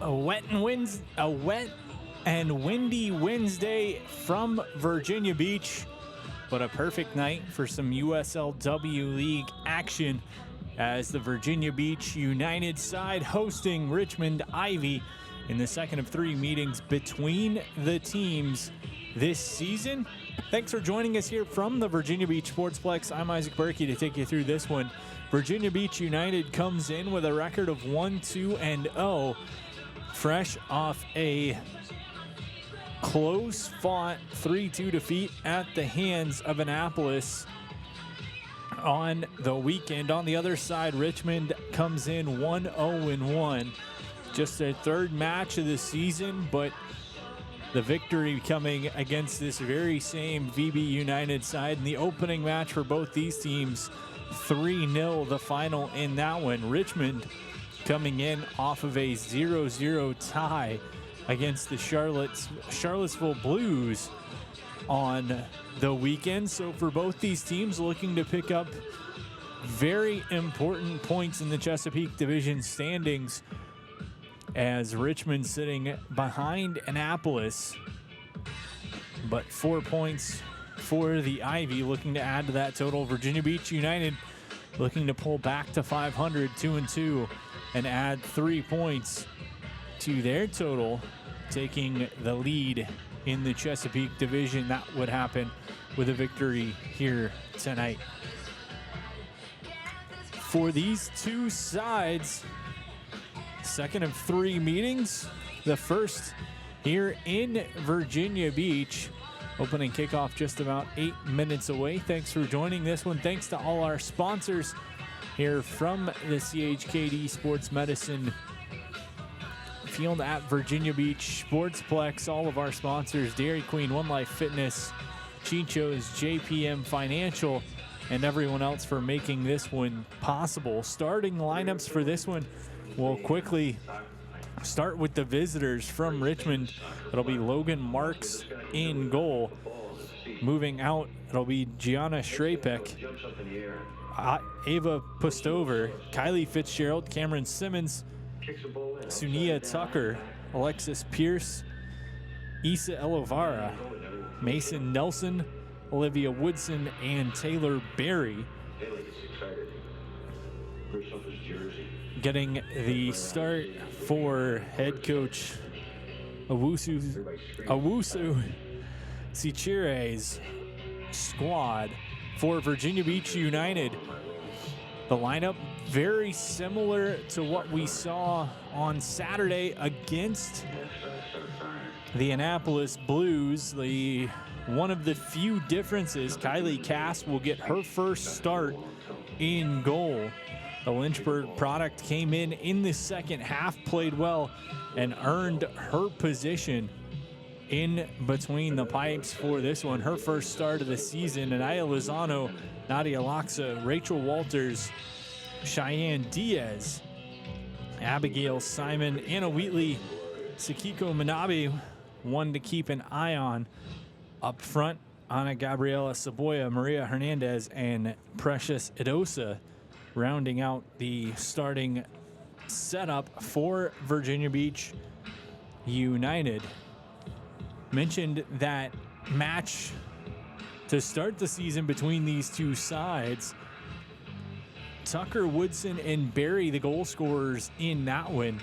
A wet and windy Wednesday from Virginia Beach, but a perfect night for some USLW League action as the Virginia Beach United side hosting Richmond Ivy in the second of three meetings between the teams this season. Thanks for joining us here from the Virginia Beach Sportsplex. I'm Isaac Berkey to take you through this one. Virginia Beach United comes in with a record of 1-2-0, fresh off a close-fought 3-2 defeat at the hands of Annapolis on the weekend. On the other side, Richmond comes in 1-0-1. Just their third match of the season, but the victory coming against this very same VB United side in the opening match for both these teams, 3-0 the final in that one. Richmond coming in off of a 0-0 tie against the Charlottesville Blues on the weekend. So for both these teams looking to pick up very important points in the Chesapeake Division standings, as Richmond sitting behind Annapolis, but 4 points for the Ivy, looking to add to that total. Virginia Beach United looking to pull back to 500, 2-2, and add 3 points to their total, taking the lead in the Chesapeake Division. That would happen with a victory here tonight. For these two sides, second of three meetings, the first here in Virginia Beach. Opening kickoff just about 8 minutes away. Thanks for joining this one. Thanks to all our sponsors here from the CHKD Sports Medicine Field at Virginia Beach Sportsplex. All of our sponsors: Dairy Queen, One Life Fitness, Chicho's, JPM Financial, and everyone else for making this one possible. Starting lineups for this one, we'll quickly start with the visitors from Richmond. It'll be Logan Marks in goal. Moving out, it'll be Gianna Shrapek, Ava Pustover, Kylie Fitzgerald, Cameron Simmons, Sunia Tucker, Alexis Pierce, Issa Elovara, Mason Nelson, Olivia Woodson, and Taylor Berry. Getting the start for head coach Owusu Sichire's squad for Virginia Beach United. The lineup very similar to what we saw on Saturday against the Annapolis Blues. One of the few differences, Kylie Cass will get her first start in goal. The Lynchburg product came in the second half, played well, and earned her position in between the pipes for this one. Her first start of the season. Anaya Lozano, Nadia Loxa, Rachel Walters, Cheyenne Diaz, Abigail Simon, Anna Wheatley, Sakiko Manabe, one to keep an eye on. Up front, Ana Gabriela Saboya, Maria Hernandez, and Precious Idosa rounding out the starting setup for Virginia Beach United. Mentioned that match to start the season between these two sides. Tucker, Woodson, and Berry, the goal scorers in that one.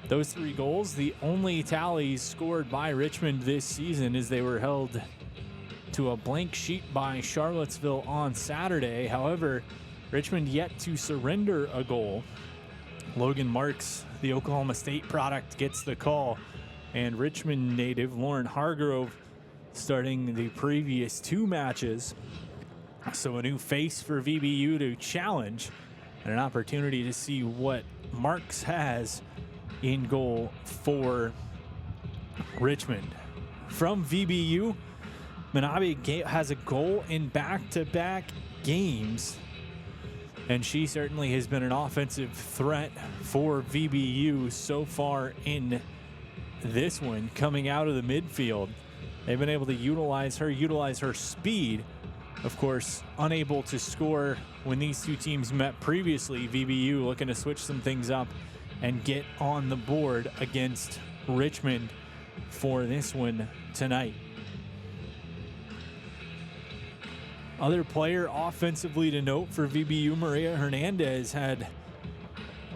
Those three goals, the only tallies scored by Richmond this season, as they were held to a blank sheet by Charlottesville on Saturday. However, Richmond yet to surrender a goal. Logan Marks, the Oklahoma State product, gets the call, and Richmond native Lauren Hargrove starting the previous two matches. So a new face for VBU to challenge, and an opportunity to see what Marks has in goal for Richmond. From VBU, Manabe has a goal in back-to-back games, and she certainly has been an offensive threat for VBU so far in this one. Coming out of the midfield, they've been able to utilize her speed. Of course, unable to score when these two teams met previously. VBU looking to switch some things up and get on the board against Richmond for this one tonight. Other player offensively to note for VBU, Maria Hernandez had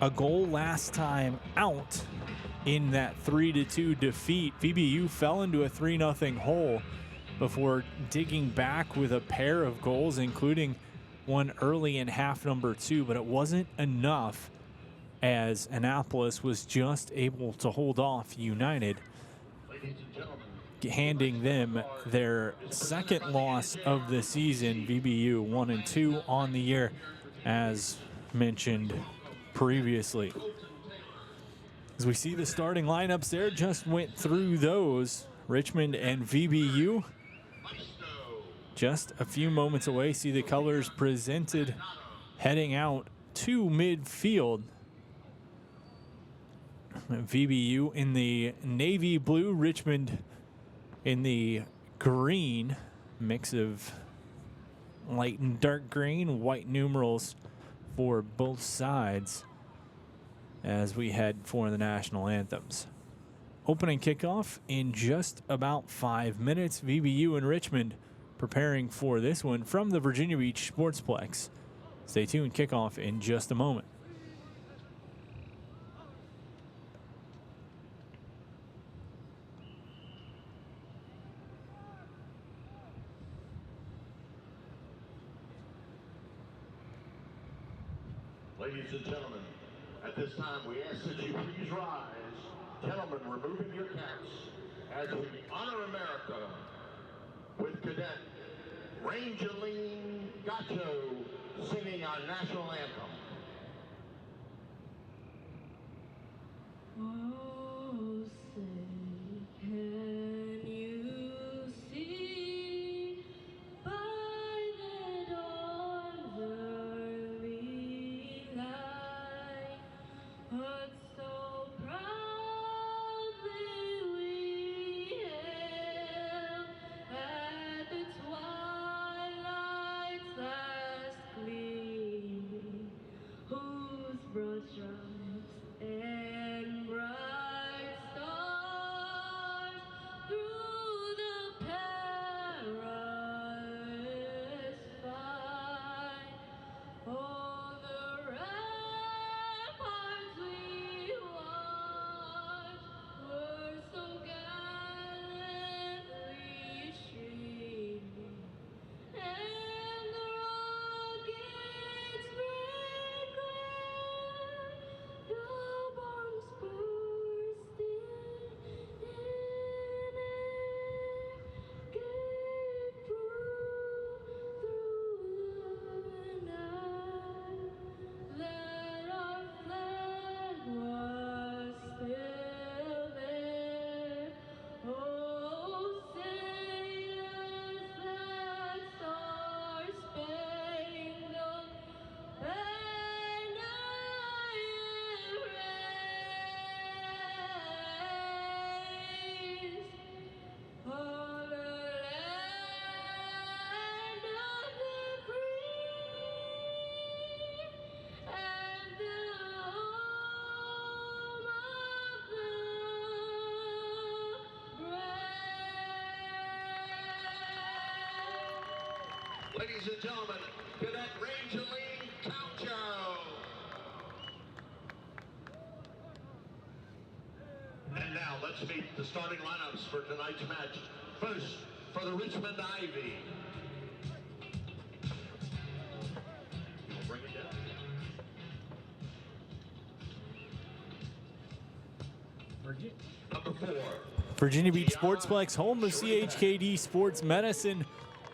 a goal last time out in that 3-2 defeat. VBU fell into a 3-0 hole before digging back with a pair of goals, including one early in half number 2, but it wasn't enough as Annapolis was just able to hold off United, handing them their second loss of the season. VBU 1-2 on the year, as mentioned previously. As we see the starting lineups there, just went through those. Richmond and VBU just a few moments away. See the colors presented heading out to midfield. VBU in the navy blue, Richmond in the green, mix of light and dark green, white numerals for both sides as we head for the national anthems. Opening kickoff in just about 5 minutes. VBU and Richmond preparing for this one from the Virginia Beach Sportsplex. Stay tuned, kickoff in just a moment. Ladies and gentlemen, at this time we ask that you please rise. Gentlemen, removing your caps as we honor America with Cadet Rangeline Gacho singing our national anthem. Oh, say, can you see by the dawn's early light what so proudly we hailed at the twilight's last gleaming, whose broad stripes and bright stars through the perilous fight on the ramparts we watched were so gallantly streaming, and the rockets break clear, the bombs bursting in air gave proof through the night that our flag was still there. Oh, say does that star-spangled banner raise on a land of the free and the home of the brave. Ladies and gentlemen, Cadet Rangeline Gacho. And now let's meet the starting lineups for tonight's match. First, for the Richmond Ivy. I'll bring it down. Number 4. Virginia Beach Sportsplex, home of CHKD Sports Medicine,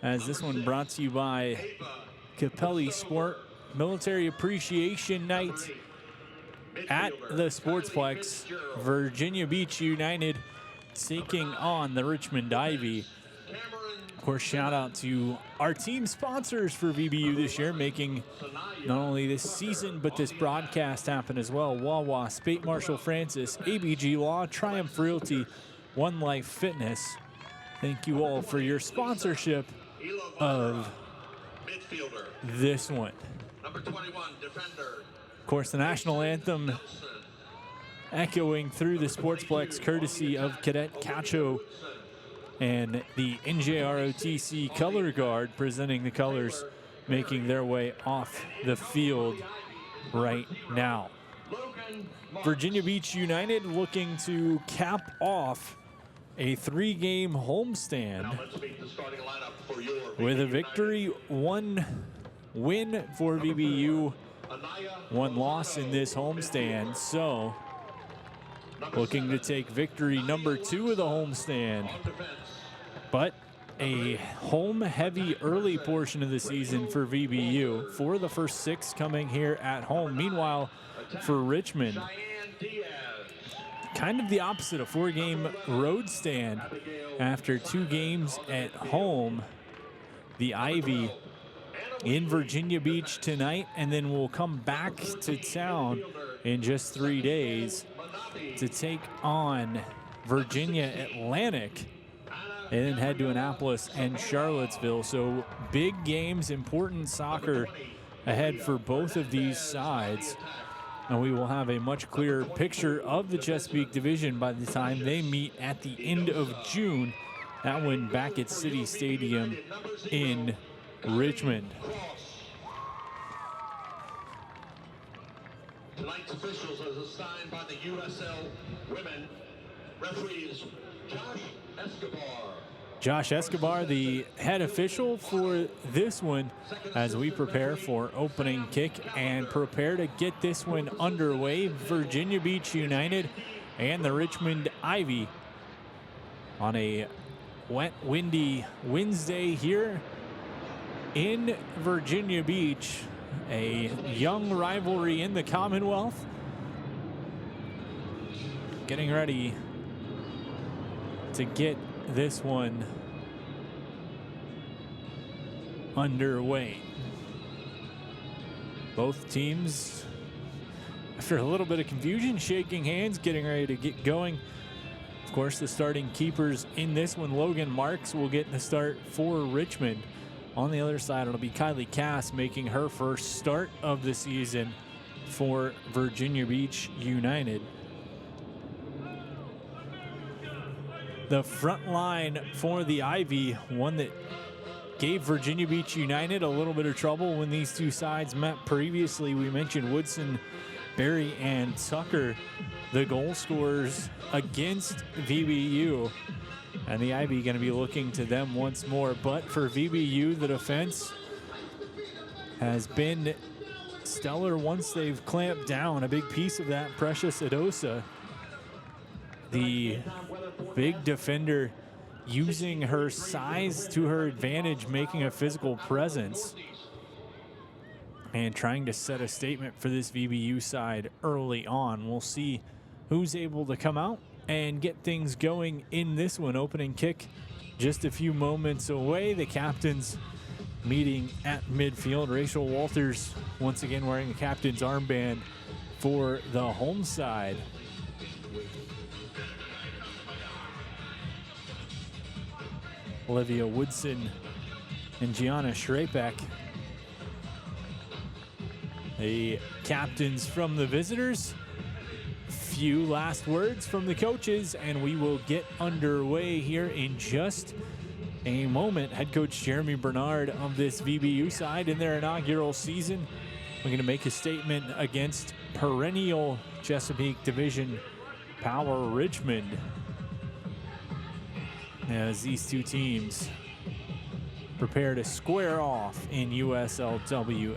as this one brought to you by Capelli Sport. Military Appreciation Night at the Sportsplex. Virginia Beach United taking on the Richmond Ivy. Of course, shout out to our team sponsors for VBU this year, making not only this season but this broadcast happen as well. Wawa, Spate Marshall Francis, ABG Law, Triumph Realty, One Life Fitness. Thank you all for your sponsorship of this one. Number 21, defender. Of course, the national anthem echoing through the Sportsplex courtesy of Cadet Cacho and the NJROTC color guard presenting the colors, making their way off the field right now. Virginia Beach United looking to cap off a 3-game homestand with a victory, 1 win for VBU, 1 loss in this homestand. So looking to take victory number 2 of the homestand, but a home-heavy early portion of the season for VBU. 4 of the first 6 coming here at home. Meanwhile, for Richmond, kind of the opposite, a 4-game road stand after 2 games at home. The Ivy in Virginia Beach tonight, and then we'll come back to town in just 3 days to take on Virginia Atlantic, and then head to Annapolis and Charlottesville. So big games, important soccer ahead for both of these sides. And we will have a much clearer picture of the Chesapeake Division by the time they meet at the end of June. That one back at City Stadium in Richmond. Tonight's officials as assigned by the USL women. Referees Josh Escobar. Josh Escobar, the head official for this one, as we prepare for opening kick and prepare to get this one underway. Virginia Beach United and the Richmond Ivy on a wet, windy Wednesday here in Virginia Beach. A young rivalry in the Commonwealth. Getting ready to get this one underway. Both teams, after a little bit of confusion, shaking hands, getting ready to get going. Of course, the starting keepers in this one, Logan Marks, will get the start for Richmond. On the other side, it'll be Kylie Cass making her first start of the season for Virginia Beach United. The front line for the Ivy, one that gave Virginia Beach United a little bit of trouble when these two sides met previously. We mentioned Woodson, Berry, and Tucker, the goal scorers against VBU. And the Ivy going to be looking to them once more. But for VBU, the defense has been stellar once they've clamped down. A big piece of that, Precious Adosa, the big defender, using her size to her advantage, making a physical presence and trying to set a statement for this VBU side early on. We'll see who's able to come out and get things going in this one. Opening kick just a few moments away. The captains meeting at midfield. Rachel Walters once again wearing a captain's armband for the home side. Olivia Woodson and Gianna Schrebeck, the captains from the visitors. Few last words from the coaches, and we will get underway here in just a moment. Head coach Jeremy Bernard of this VBU side in their inaugural season. We're going to make a statement against perennial Chesapeake Division power Richmond, as these two teams prepare to square off in USLW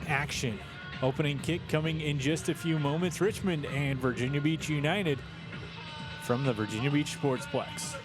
action. Opening kick coming in just a few moments. Richmond and Virginia Beach United from the Virginia Beach Sportsplex.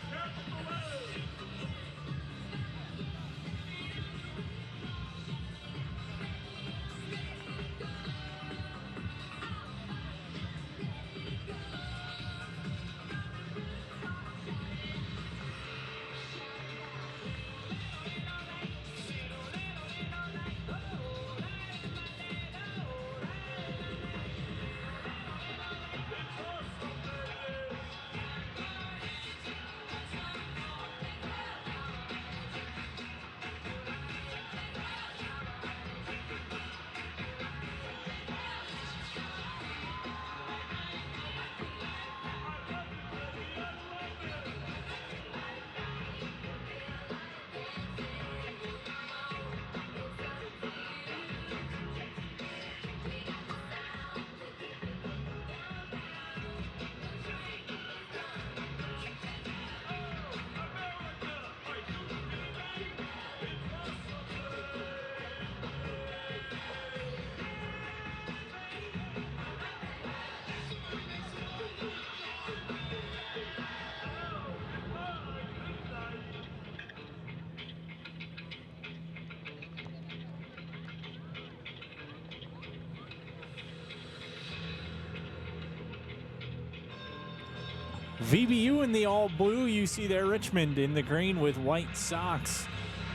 VBU in the all blue. You see there Richmond in the green with white socks.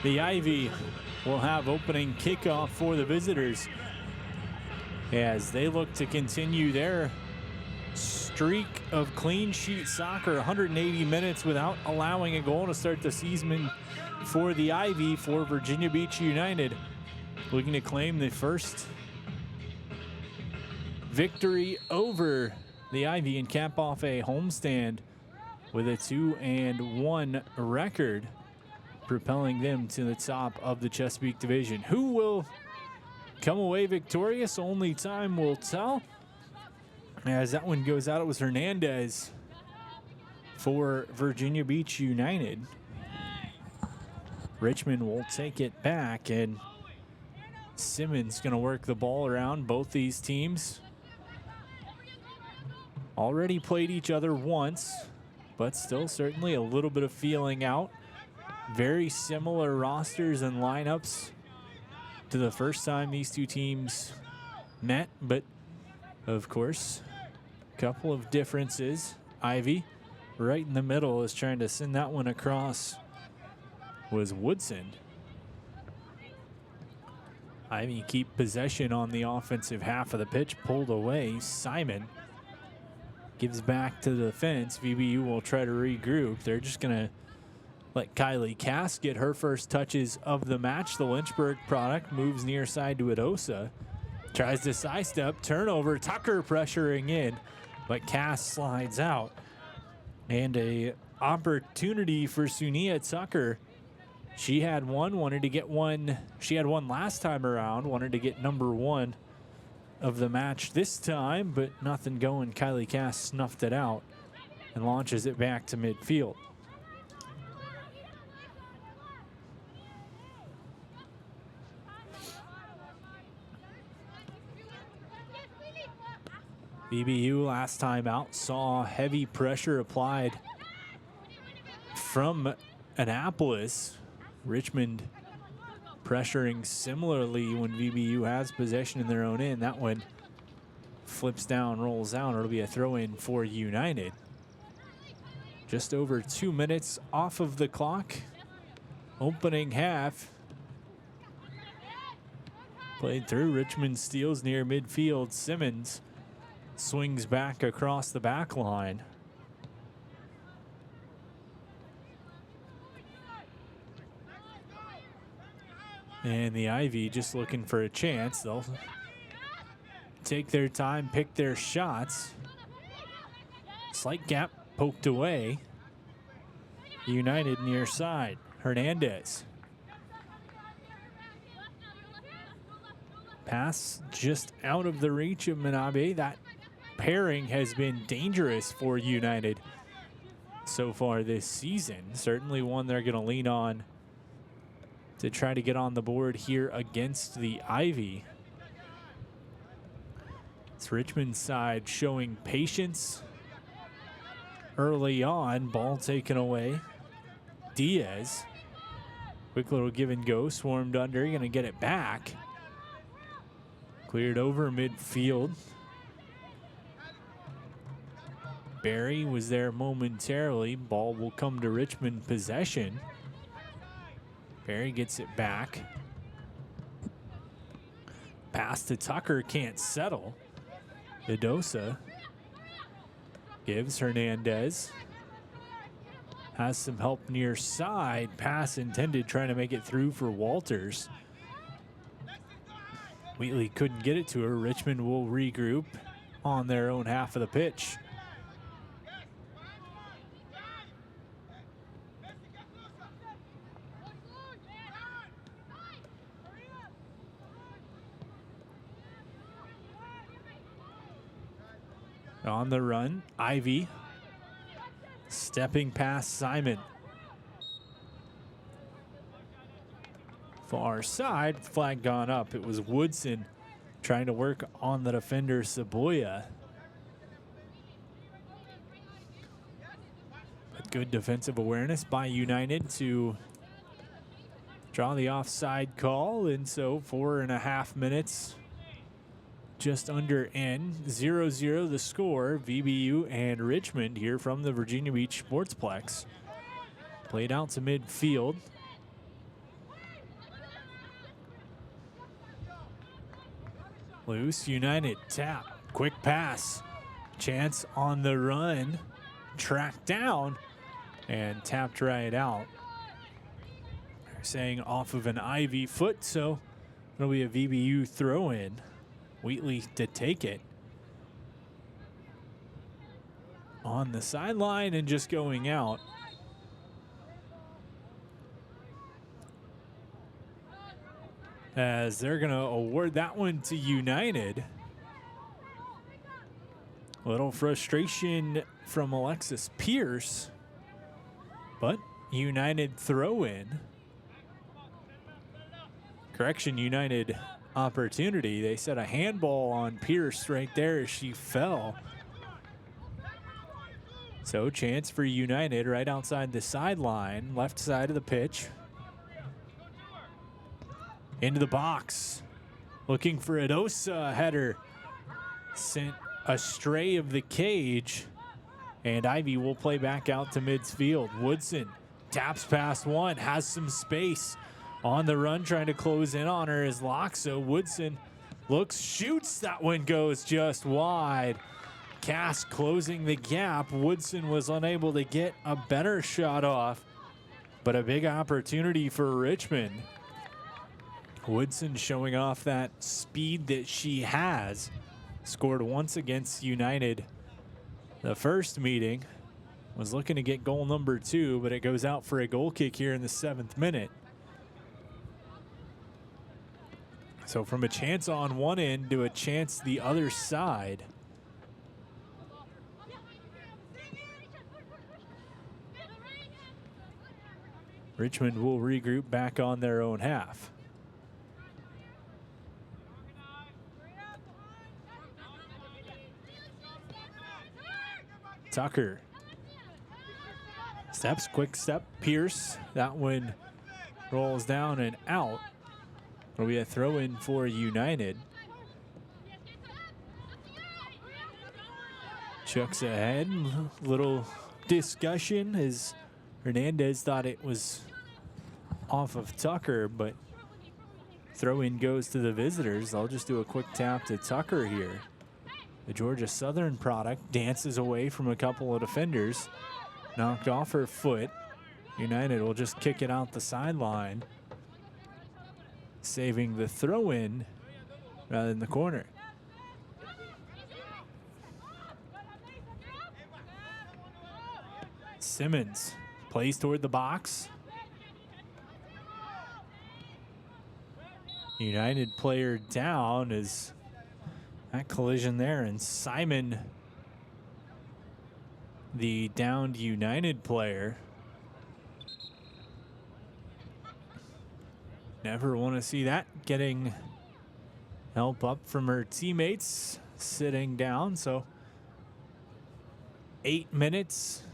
The Ivy will have opening kickoff for the visitors as they look to continue their streak of clean sheet soccer, 180 minutes without allowing a goal to start the season for the Ivy. For Virginia Beach United, looking to claim the first victory over the Ivy and cap off a homestand with a 2-1 record, propelling them to the top of the Chesapeake Division. Who will come away victorious? Only time will tell. As that one goes out, it was Hernandez for Virginia Beach United. Richmond will take it back, and Simmons going to work the ball around. Both these teams already played each other once, but still certainly a little bit of feeling out. Very similar rosters and lineups to the first time these two teams met, but of course, a couple of differences. Ivy right in the middle is trying to send that one across, was Woodson. Ivy keep possession on the offensive half of the pitch, pulled away. Simon gives back to the defense. VBU will try to regroup. They're just going to let Kylie Cass get her first touches of the match. The Lynchburg product moves near side to Adosa. Tries to sidestep, turnover, Tucker pressuring in, but Cass slides out. And a opportunity for Sunia Tucker. She had one, wanted to get one. She had one last time around, wanted to get number one of the match this time, but nothing going. Kylie Cass snuffed it out and launches it back to midfield. VBU last time out saw heavy pressure applied from Annapolis. Richmond pressuring similarly when VBU has possession in their own end. That one flips down, rolls out. It'll be a throw in for United. Just over 2 minutes off of the clock. Opening half. Played through. Richmond steals near midfield. Simmons swings back across the back line. And the Ivy just looking for a chance. They'll take their time, pick their shots. Slight gap poked away. United near side. Hernandez. Pass just out of the reach of Minabe. That pairing has been dangerous for United so far this season. Certainly one they're going to lean on to try to get on the board here against the Ivy. It's Richmond's side showing patience early on. Ball taken away. Diaz. Quick little give and go. Swarmed under. Going to get it back. Cleared over midfield. Barry was there momentarily. Ball will come to Richmond possession. Barry gets it back. Pass to Tucker, can't settle. Adosa gives. Hernandez has some help near side. Pass intended, trying to make it through for Walters. Wheatley couldn't get it to her. Richmond will regroup on their own half of the pitch. On the run, Ivy stepping past Simon. Far side, flag gone up. It was Woodson trying to work on the defender, Saboya. But good defensive awareness by United to draw the offside call. And so 4.5 minutes just under in. 0-0 the score. VBU and Richmond here from the Virginia Beach Sportsplex. Played out to midfield. Loose United tap. Quick pass. Chance on the run. Tracked down and tapped right out. They're saying off of an Ivy foot, so it'll be a VBU throw in. Wheatley to take it. On the sideline and just going out. As they're going to award that one to United. A little frustration from Alexis Pierce, but United throw in. Correction, United opportunity. They set a handball on Pierce right there as she fell. So chance for United right outside the sideline, left side of the pitch. Into the box. Looking for Adosa. Header sent astray of the cage. And Ivy will play back out to midfield. Woodson taps past one, has some space. On the run, trying to close in on her is Loxo. Woodson looks, shoots. That one goes just wide. Cass closing the gap. Woodson was unable to get a better shot off, but a big opportunity for Richmond. Woodson showing off that speed that she has. Scored once against United. The first meeting was looking to get goal number 2, but it goes out for a goal kick here in the 7th minute. So from a chance on one end to a chance the other side. Richmond will regroup back on their own half. Tucker steps, quick step, Pierce. That one rolls down and out. It'll be a throw in for United. Chucks ahead, little discussion as Hernandez thought it was off of Tucker, but throw in goes to the visitors. I'll just do a quick tap to Tucker here. The Georgia Southern product dances away from a couple of defenders. Knocked off her foot. United will just kick it out the sideline, saving the throw in rather than the corner. Simmons plays toward the box. United player down as that collision there, and Simon, the downed United player. Never want to see that, getting help up from her teammates, sitting down. So 8 minutes,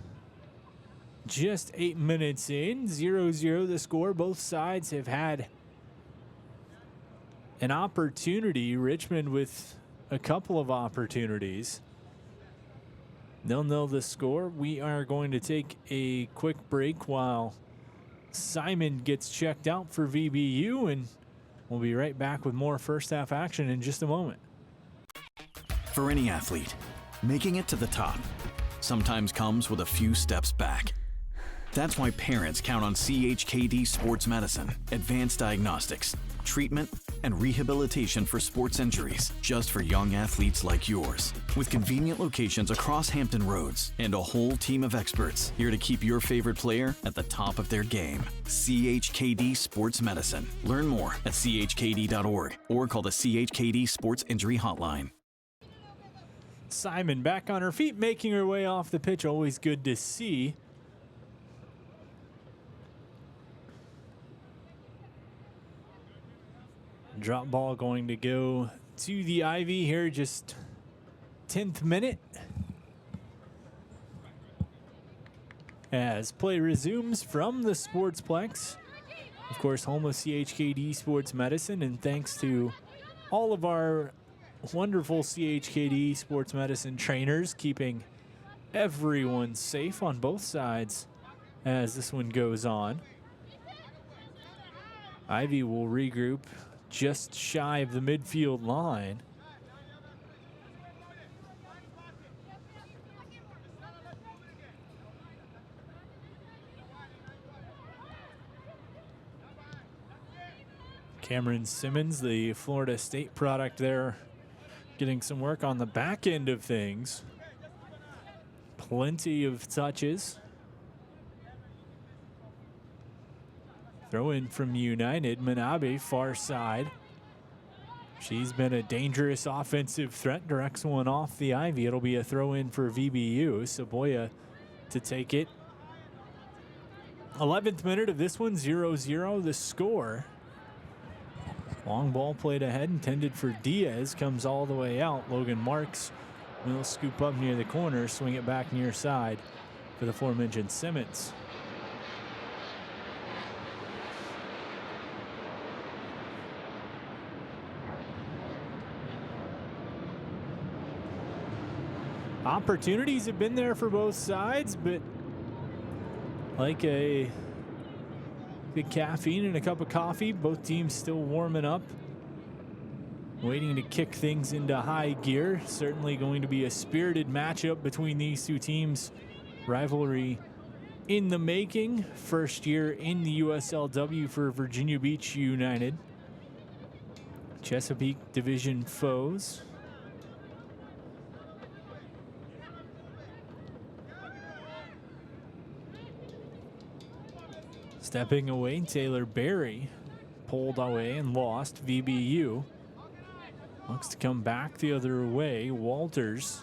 just 8 minutes in, 0-0 the score. Both sides have had an opportunity. Richmond with a couple of opportunities. 0-0 the score. We are going to take a quick break while Simon gets checked out for VBU, and we'll be right back with more first half action in just a moment. For any athlete, making it to the top sometimes comes with a few steps back. That's why parents count on CHKD Sports Medicine, advanced diagnostics, treatment, and rehabilitation for sports injuries, just for young athletes like yours. With convenient locations across Hampton Roads and a whole team of experts here to keep your favorite player at the top of their game. CHKD Sports Medicine. Learn more at chkd.org or call the CHKD Sports Injury Hotline. Simon back on her feet, making her way off the pitch. Always good to see. Drop ball going to go to the Ivy here, just 10th minute. As play resumes from the Sportsplex. Of course, home of CHKD Sports Medicine, and thanks to all of our wonderful CHKD sports medicine trainers keeping everyone safe on both sides as this one goes on. Ivy will regroup just shy of the midfield line. Cameron Simmons, the Florida State product there, getting some work on the back end of things. Plenty of touches. Throw in from United, Manabe, far side. She's been a dangerous offensive threat, directs one off the Ivy. It'll be a throw in for VBU. Saboya to take it. 11th minute of this one, 0-0 the score. Long ball played ahead, intended for Diaz, comes all the way out. Logan Marks will scoop up near the corner, swing it back near side for the aforementioned Simmons. Opportunities have been there for both sides, but like a big caffeine and a cup of coffee, both teams still warming up, waiting to kick things into high gear. Certainly going to be a spirited matchup between these two teams. Rivalry in the making. First year in the USLW for Virginia Beach United. Chesapeake Division foes. Stepping away, Taylor Berry pulled away and lost. VBU looks to come back the other way. Walters.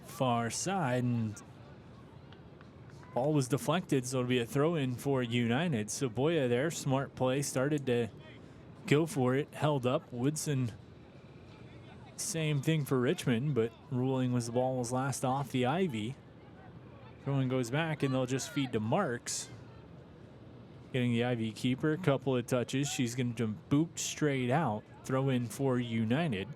Far side, and ball was deflected, so it'll be a throw in for United. Saboya there, smart play, started to go for it, held up. Woodson, same thing for Richmond, but ruling was the ball was last off the Ivy. Throwing goes back, and they'll just feed to Marks. Getting the Ivy keeper, a couple of touches. She's going to boot straight out. Throw in for United.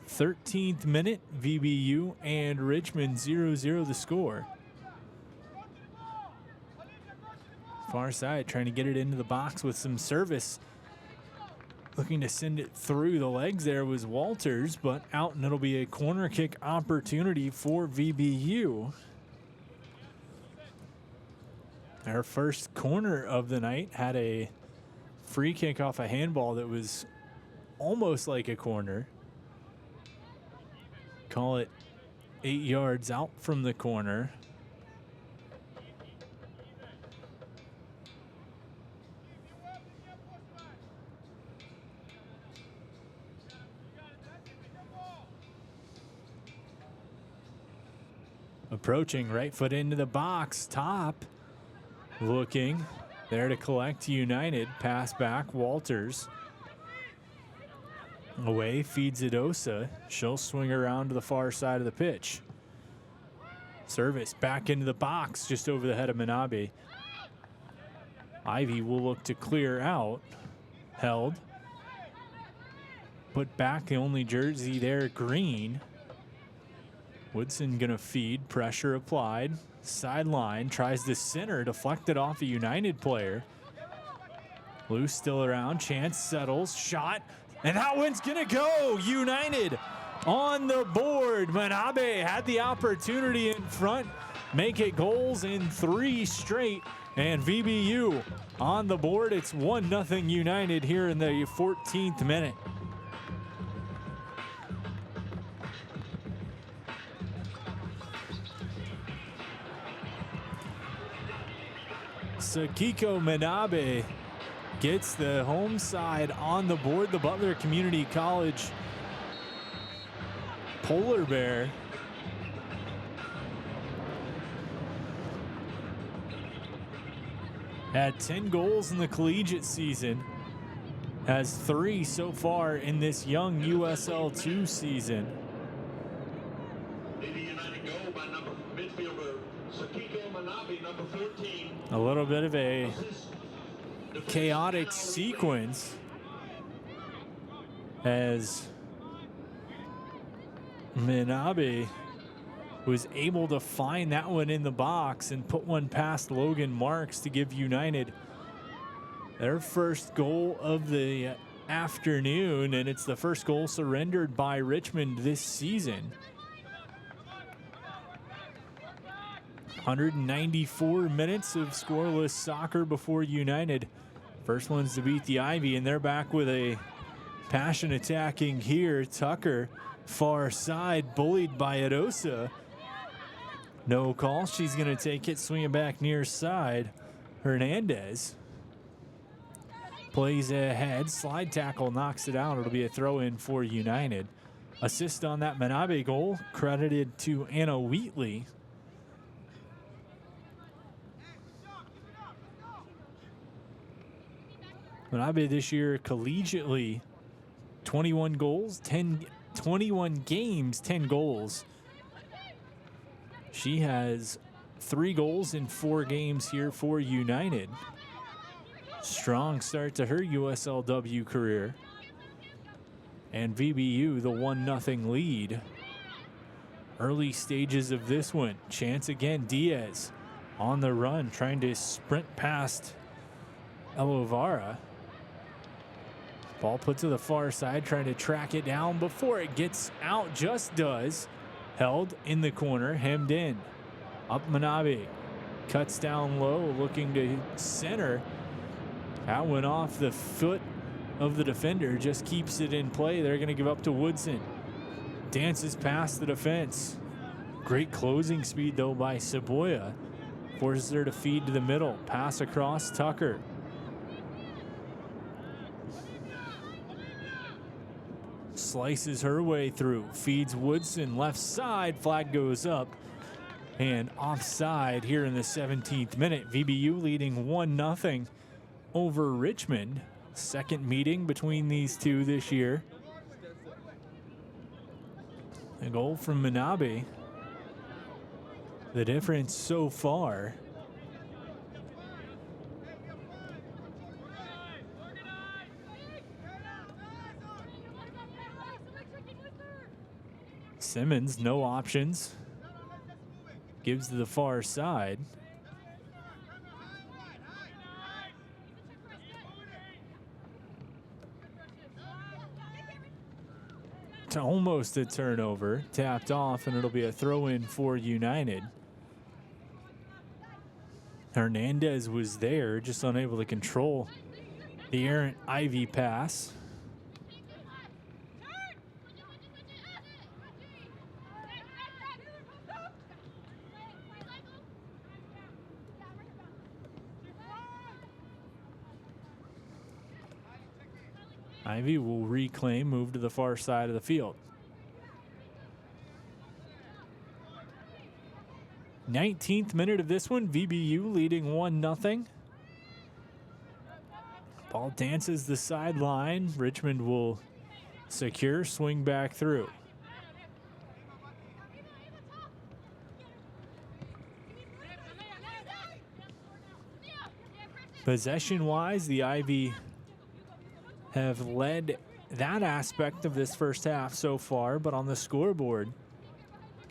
.13th minute, VBU and Richmond 0-0 the score. Far side trying to get it into the box with some service. Looking to send it through the legs there was Walters, but out, and it'll be a corner kick opportunity for VBU. Our first corner of the night had a free kick off a handball that was almost like a corner. Call it 8 yards out from the corner. Approaching, right foot into the box, top. Looking, there to collect United. Pass back, Walters. Away, feeds it Osa. She'll swing around to the far side of the pitch. Service back into the box, just over the head of Manabe. Ivy will look to clear out. Held. Put back, the only jersey there, green. Woodson gonna feed, pressure applied. Sideline, tries to center, deflected off a United player. Loose still around, chance settles, shot, and that one's gonna go. United on the board. Manabe had the opportunity in front, make it goals in 3 straight, and VBU on the board. It's 1-0 United here in the 14th minute. Sakiko Manabe gets the home side on the board. The Butler Community College Polar Bear had 10 goals in the collegiate season. Has 3 so far in this young USL 2 season. Leading United goal by midfielder Sakiko Manabe, number 14. A little bit of a Assist, defense, chaotic Anna sequence as Manabe was able to find that one in the box and put one past Logan Marks to give United their first goal of the afternoon, and it's the first goal surrendered by Richmond this season. 194 minutes of scoreless soccer before United. First ones to beat the Ivy, and they're back with a passion attacking here. Tucker, far side, bullied by Arosa. No call. She's going to take it, swing it back near side. Hernandez plays ahead. Slide tackle knocks it out. It'll be a throw in for United. Assist on that Manabe goal credited to Anna Wheatley. Manabe this year collegiately 21 goals, 21 games, 10 goals. She has 3 goals in 4 games here for United. Strong start to her USLW career. And VBU the 1-0 lead. Early stages of this one. Chance again, Diaz on the run, trying to sprint past Elovara. Ball put to the far side, trying to track it down before it gets out. Just does. Held in the corner, hemmed in. Up Manabe. Cuts down low, looking to center. That went off the foot of the defender. Just keeps it in play. They're going to give up to Woodson. Dances past the defense. Great closing speed, though, by Saboya. Forces her to feed to the middle. Pass across, Tucker. Slices her way through, feeds Woodson left side, flag goes up, and offside here in the 17th minute. VBU leading 1-0 over Richmond. Second meeting between these two this year. A goal from Manabe. The difference so far. Simmons, no options. Gives to the far side. To almost a turnover. Tapped off, and it'll be a throw-in for United. Hernandez was there, just unable to control the errant Ivy pass. Ivy will reclaim, move to the far side of the field. 19th minute of this one, VBU leading 1-0. Ball dances the sideline. Richmond will secure, swing back through. Possession-wise, the Ivy have led that aspect of this first half so far, but on the scoreboard,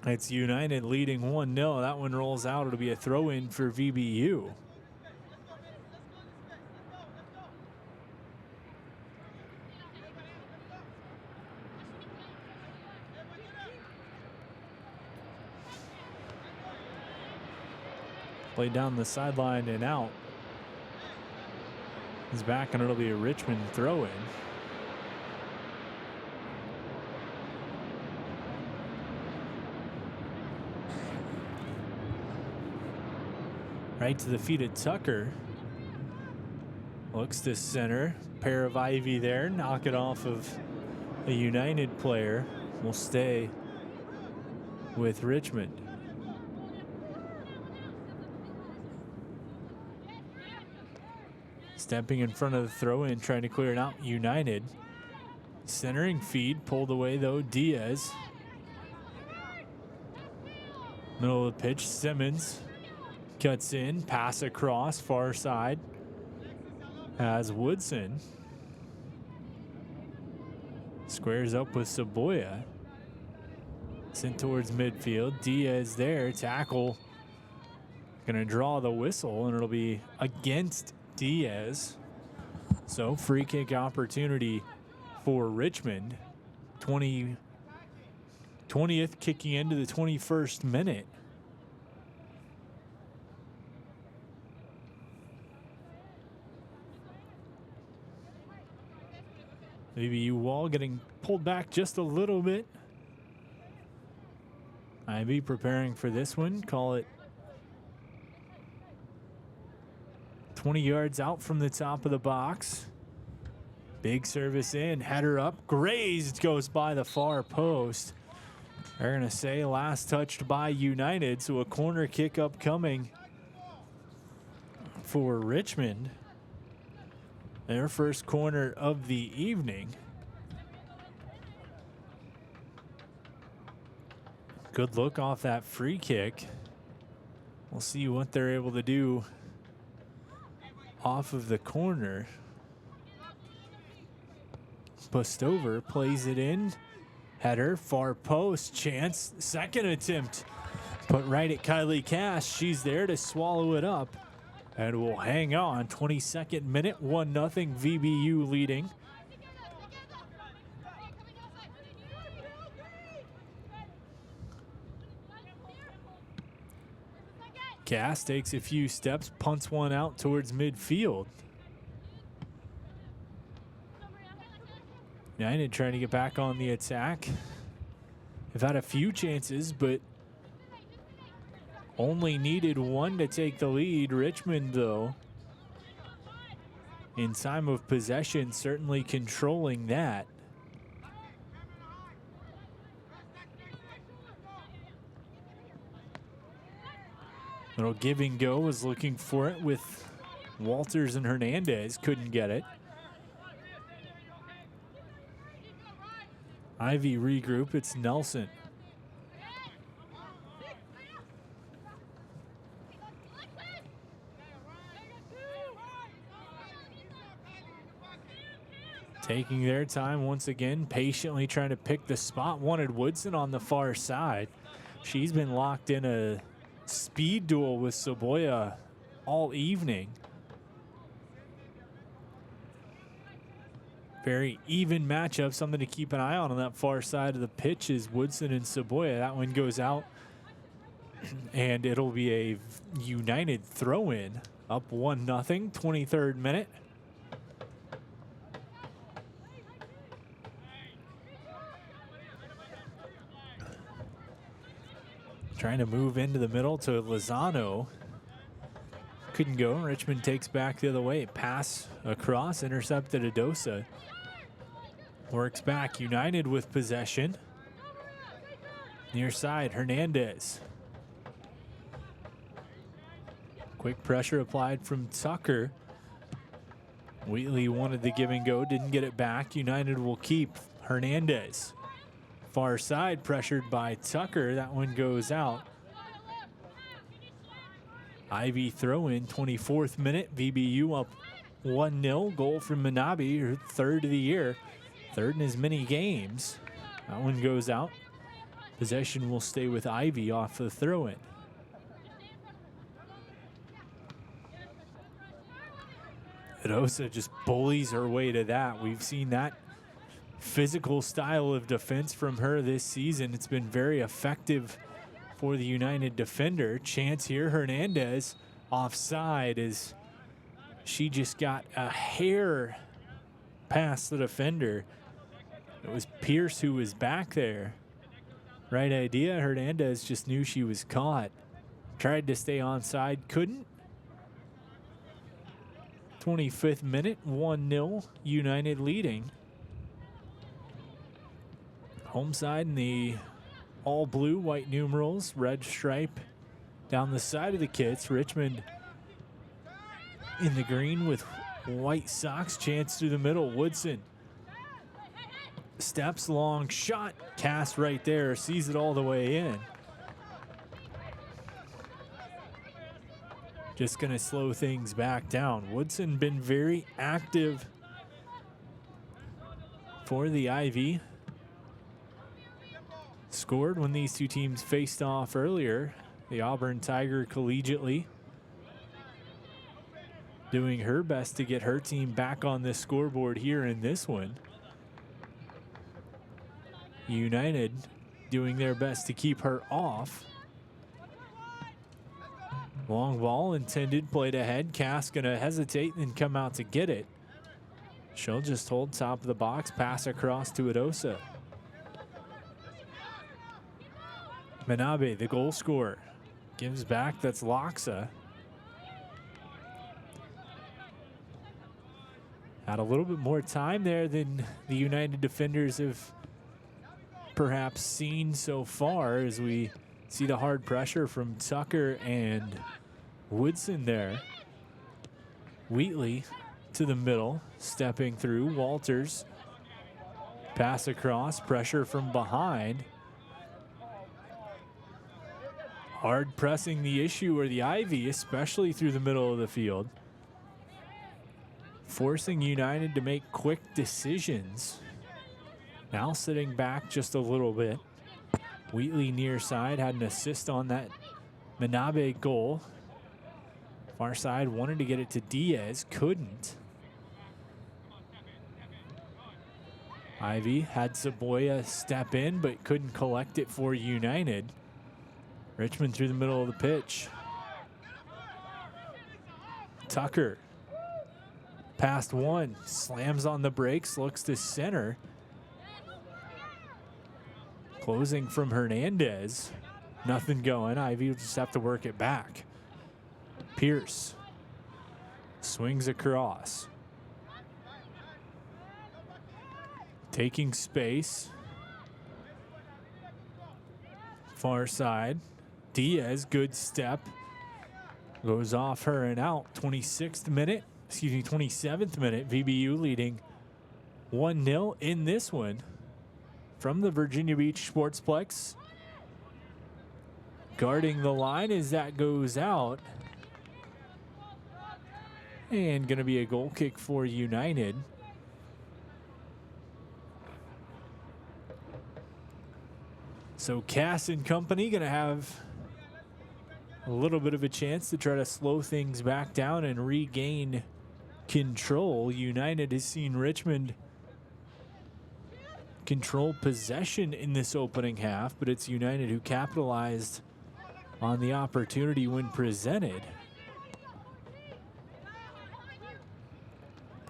it's United leading 1-0. That one rolls out. It'll be a throw-in for VBU. Played down the sideline and out. He's back, and it'll be a Richmond throw-in. Right to the feet of Tucker. Looks to center. Pair of Ivy there. Knock it off of a United player. Will stay with Richmond. Stepping in front of the throw-in, trying to clear it out, United. Centering feed, pulled away though, Diaz. Middle of the pitch, Simmons cuts in, pass across, far side. Has Woodson. Squares up with Saboya. Sent towards midfield. Diaz there, tackle. Gonna draw the whistle, and it'll be against Diaz. So free kick opportunity for Richmond. 20th kicking into the 21st minute. VBU wall getting pulled back just a little bit. Ivy preparing for this one. Call it 20 yards out from the top of the box. Big service in, header up, grazed, goes by the far post. They're gonna say last touched by United, so a corner kick upcoming for Richmond. Their first corner of the evening. Good look off that free kick. We'll see what they're able to do off of the corner. Bustover plays it in. Header, far post, chance, second attempt. Put right at Kylie Cash. She's there to swallow it up. And will hang on. 22nd minute, 1-0 VBU leading. Cass takes a few steps, punts one out towards midfield. United trying to get back on the attack. They've had a few chances, but only needed one to take the lead. Richmond, though, in time of possession, certainly controlling that. Little give and go, was looking for it with Walters and Hernandez, couldn't get it. Ivy regroup, it's Nelson. Taking their time once again, patiently trying to pick the spot. Wanted Woodson on the far side. She's been locked in a speed duel with Saboya all evening. Very even matchup, something to keep an eye on that far side of the pitch is Woodson and Saboya. That one goes out, and it'll be a United throw-in. Up 1-0, 23rd minute. Trying to move into the middle to Lozano. Couldn't go. Richmond takes back the other way. Pass across, intercepted Adosa. Works back. United with possession. Near side, Hernandez. Quick pressure applied from Tucker. Wheatley wanted the give and go, didn't get it back. United will keep. Hernandez. Far side, pressured by Tucker. That one goes out. Ivy throw in, 24th minute. VBU up 1-0. Goal from Minabe, her third of the year. Third in as many games. That one goes out. Possession will stay with Ivy off the throw in. Adosa just bullies her way to that. We've seen that physical style of defense from her this season. It's been very effective for the United defender. Chance here, Hernandez offside as she just got a hair past the defender. It was Pierce who was back there. Right idea, Hernandez just knew she was caught. Tried to stay onside, couldn't. 25th minute, 1-0, United leading. Home side in the all blue, white numerals, red stripe down the side of the kits. Richmond in the green with White Sox chance through the middle. Woodson steps, long shot, cast right there, sees it all the way in. Just going to slow things back down. Woodson been very active for the Ivy. Scored when these two teams faced off earlier. The Auburn Tiger collegiately doing her best to get her team back on this scoreboard here in this one. United doing their best to keep her off. Long ball intended, played ahead. Cass gonna hesitate and come out to get it. She'll just hold top of the box, pass across to Edosa. Minabe, the goal scorer, gives back. That's Loxa. Had a little bit more time there than the United defenders have perhaps seen so far, as we see the hard pressure from Tucker and Woodson there. Wheatley to the middle, stepping through. Walters, pass across, pressure from behind. Hard pressing the issue, or the Ivy, especially through the middle of the field. Forcing United to make quick decisions. Now sitting back just a little bit. Wheatley near side had an assist on that Minabe goal. Far side wanted to get it to Diaz, couldn't. Ivy had Saboya step in, but couldn't collect it for United. Richmond through the middle of the pitch. Tucker, past one, slams on the brakes, looks to center. Closing from Hernandez. Nothing going. Ivy will just have to work it back. Pierce swings across. Taking space. Far side. Diaz, good step. Goes off her and out. 27th minute. VBU leading 1-0 in this one from the Virginia Beach Sportsplex. Guarding the line as that goes out. And going to be a goal kick for United. So Cass and company going to have a little bit of a chance to try to slow things back down and regain control. United has seen Richmond control possession in this opening half, but it's United who capitalized on the opportunity when presented.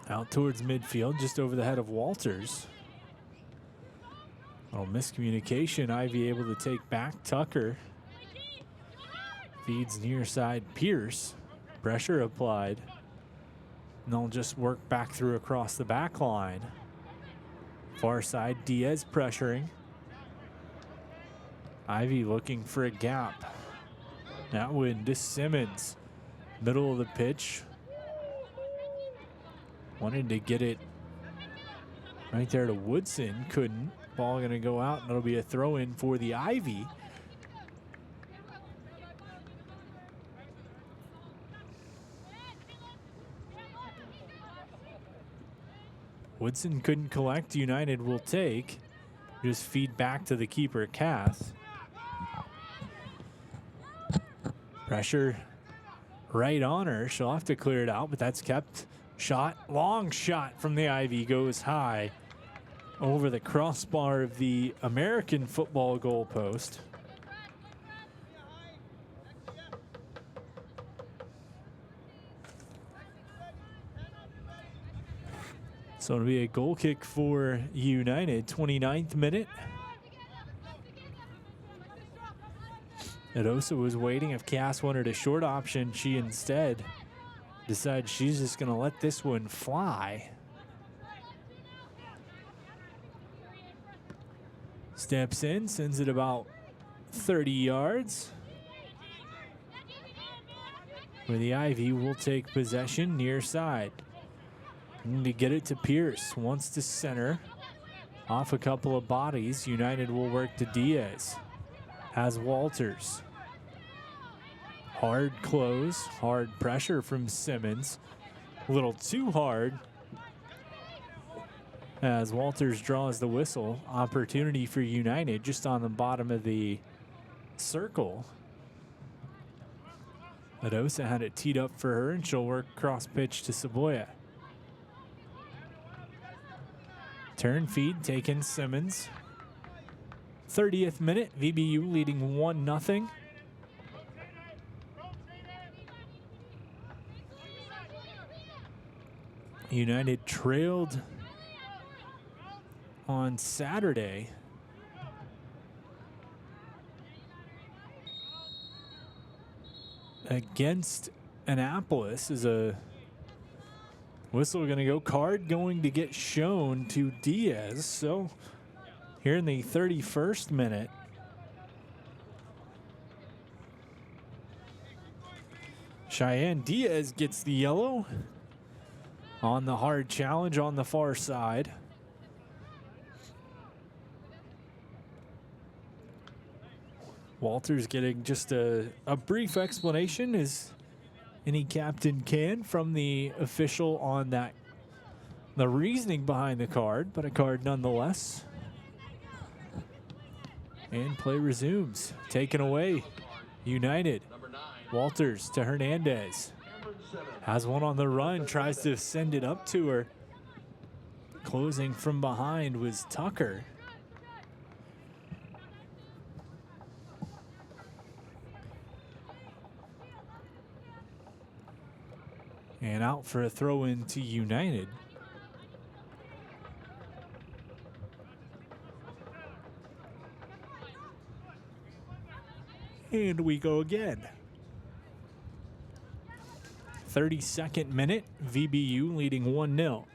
Out towards midfield, just over the head of Walters. Oh, miscommunication. Ivy able to take back. Tucker feeds near side Pierce. Pressure applied. And they'll just work back through across the back line. Far side, Diaz pressuring. Ivy looking for a gap. That one to Simmons. Middle of the pitch. Wanted to get it right there to Woodson. Couldn't. Ball going to go out, and it'll be a throw in for the Ivy. Woodson couldn't collect. United will take. Just feed back to the keeper, Cass. Pressure right on her. She'll have to clear it out, but that's kept. Shot, long shot from the Ivy, goes high over the crossbar of the American football goalpost. So it'll be a goal kick for United. 29th minute. Edosa was waiting. If Cass wanted a short option, she instead decides she's just going to let this one fly. Steps in, sends it about 30 yards. Where the Ivy will take possession near side. Need to get it to Pierce. Wants to center. Off a couple of bodies. United will work to Diaz. Has Walters. Hard close. Hard pressure from Simmons. A little too hard. As Walters draws the whistle. Opportunity for United just on the bottom of the circle. Adosa had it teed up for her, and she'll work cross pitch to Saboya. Turn feed taken Simmons. 30th minute, VBU leading 1-0. United trailed on Saturday. Against Annapolis. Is a whistle going to go. Card going to get shown to Diaz. So here in the 31st minute, Cheyenne Diaz gets the yellow on the hard challenge on the far side. Walters getting just a brief explanation, as any captain can, from the official on that, the reasoning behind the card, but a card nonetheless. And play resumes. Taken away. United. Walters to Hernandez. Has one on the run. Tries to send it up to her. Closing from behind was Tucker. And out for a throw in to United. And we go again. 32nd minute, VBU leading 1-0.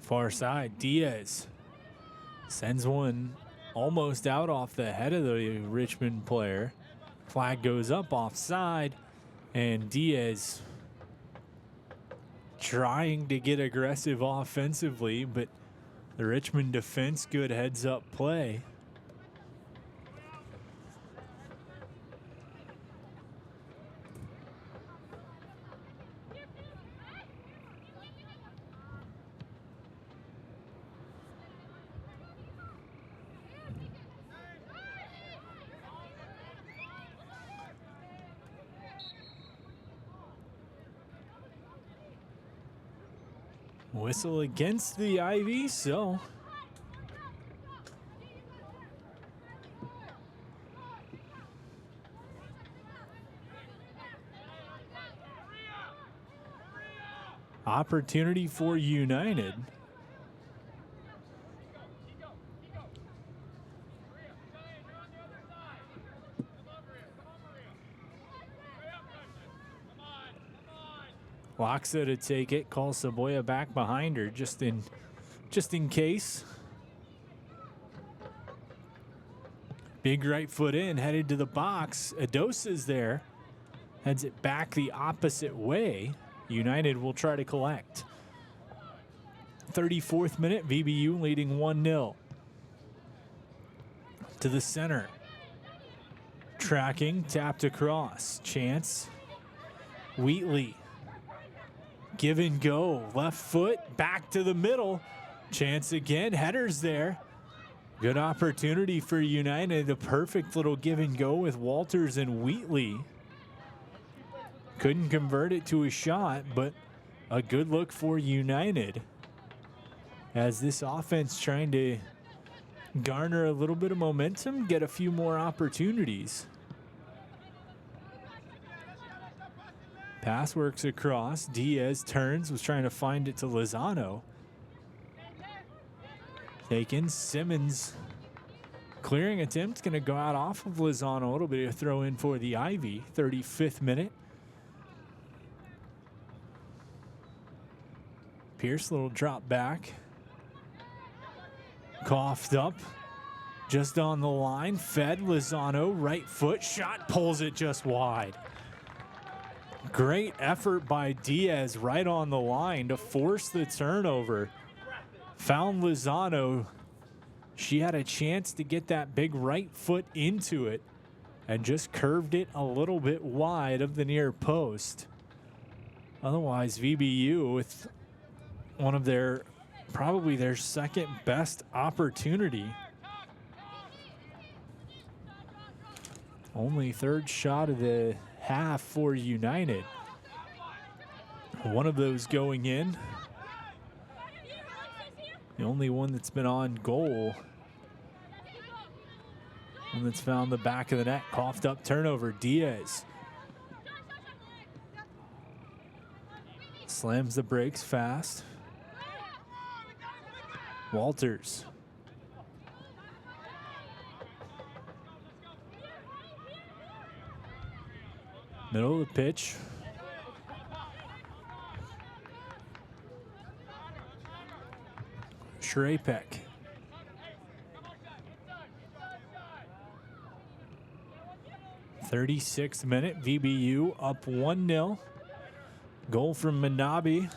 Far side, Diaz sends one almost out off the head of the Richmond player. Flag goes up offside, and Diaz trying to get aggressive offensively, but the Richmond defense, good heads up play. Whistle against the Ivy, so opportunity for United. Loxa to take it, calls Saboya back behind her just in case. Big right foot in, headed to the box. Adosa's there, heads it back the opposite way. United will try to collect. 34th minute, VBU leading 1-0. To the center. Tracking, tapped across. Chance. Wheatley. Give and go. Left foot, back to the middle. Chance again. Headers there. Good opportunity for United. A perfect little give and go with Walters and Wheatley. Couldn't convert it to a shot, but a good look for United, as this offense trying to garner a little bit of momentum, get a few more opportunities. Pass works across. Diaz turns, was trying to find it to Lozano. Taken. Simmons. Clearing attempt, going to go out off of Lozano. A little bit of throw in for the Ivy. 35th minute. Pierce, little drop back. Coughed up. Just on the line. Fed Lozano, right foot. Shot pulls it just wide. Great effort by Diaz right on the line to force the turnover. Found Lozano. She had a chance to get that big right foot into it and just curved it a little bit wide of the near post. Otherwise, VBU with one of their, probably their second best opportunity. Only third shot of the half for United. One of those going in. The only one that's been on goal. One that's found the back of the net. Coughed up turnover. Diaz. Slams the brakes fast. Walters. Middle of the pitch. Shrapek. '36th minute, VBU up 1-0. Goal from Minabe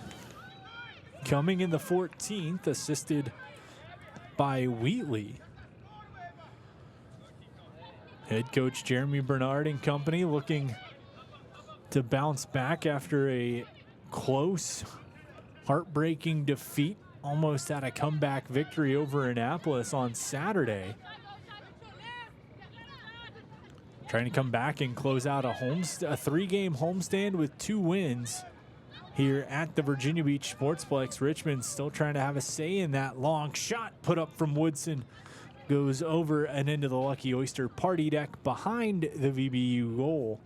coming in the 14th, assisted by Wheatley. Head coach Jeremy Bernard and company looking to bounce back after a close, heartbreaking defeat. Almost had a comeback victory over Annapolis on Saturday. Trying to come back and close out a three-game homestand with 2 wins here at the Virginia Beach Sportsplex. Richmond still trying to have a say in that. Long shot put up from Woodson goes over and into the Lucky Oyster party deck behind the VBU goal.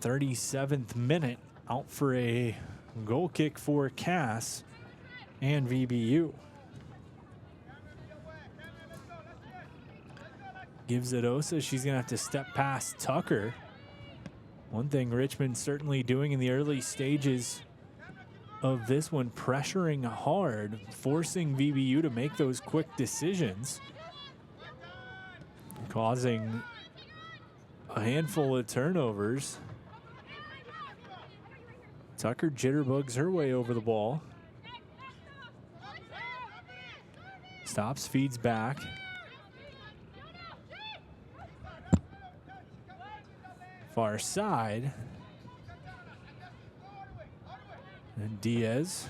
37th minute, out for a goal kick for Cass and VBU. Gives it Osa. She's going to have to step past Tucker. One thing Richmond certainly doing in the early stages of this one, pressuring hard, forcing VBU to make those quick decisions, causing a handful of turnovers. Tucker jitterbugs her way over the ball. Stops, feeds back. Far side. And Diaz.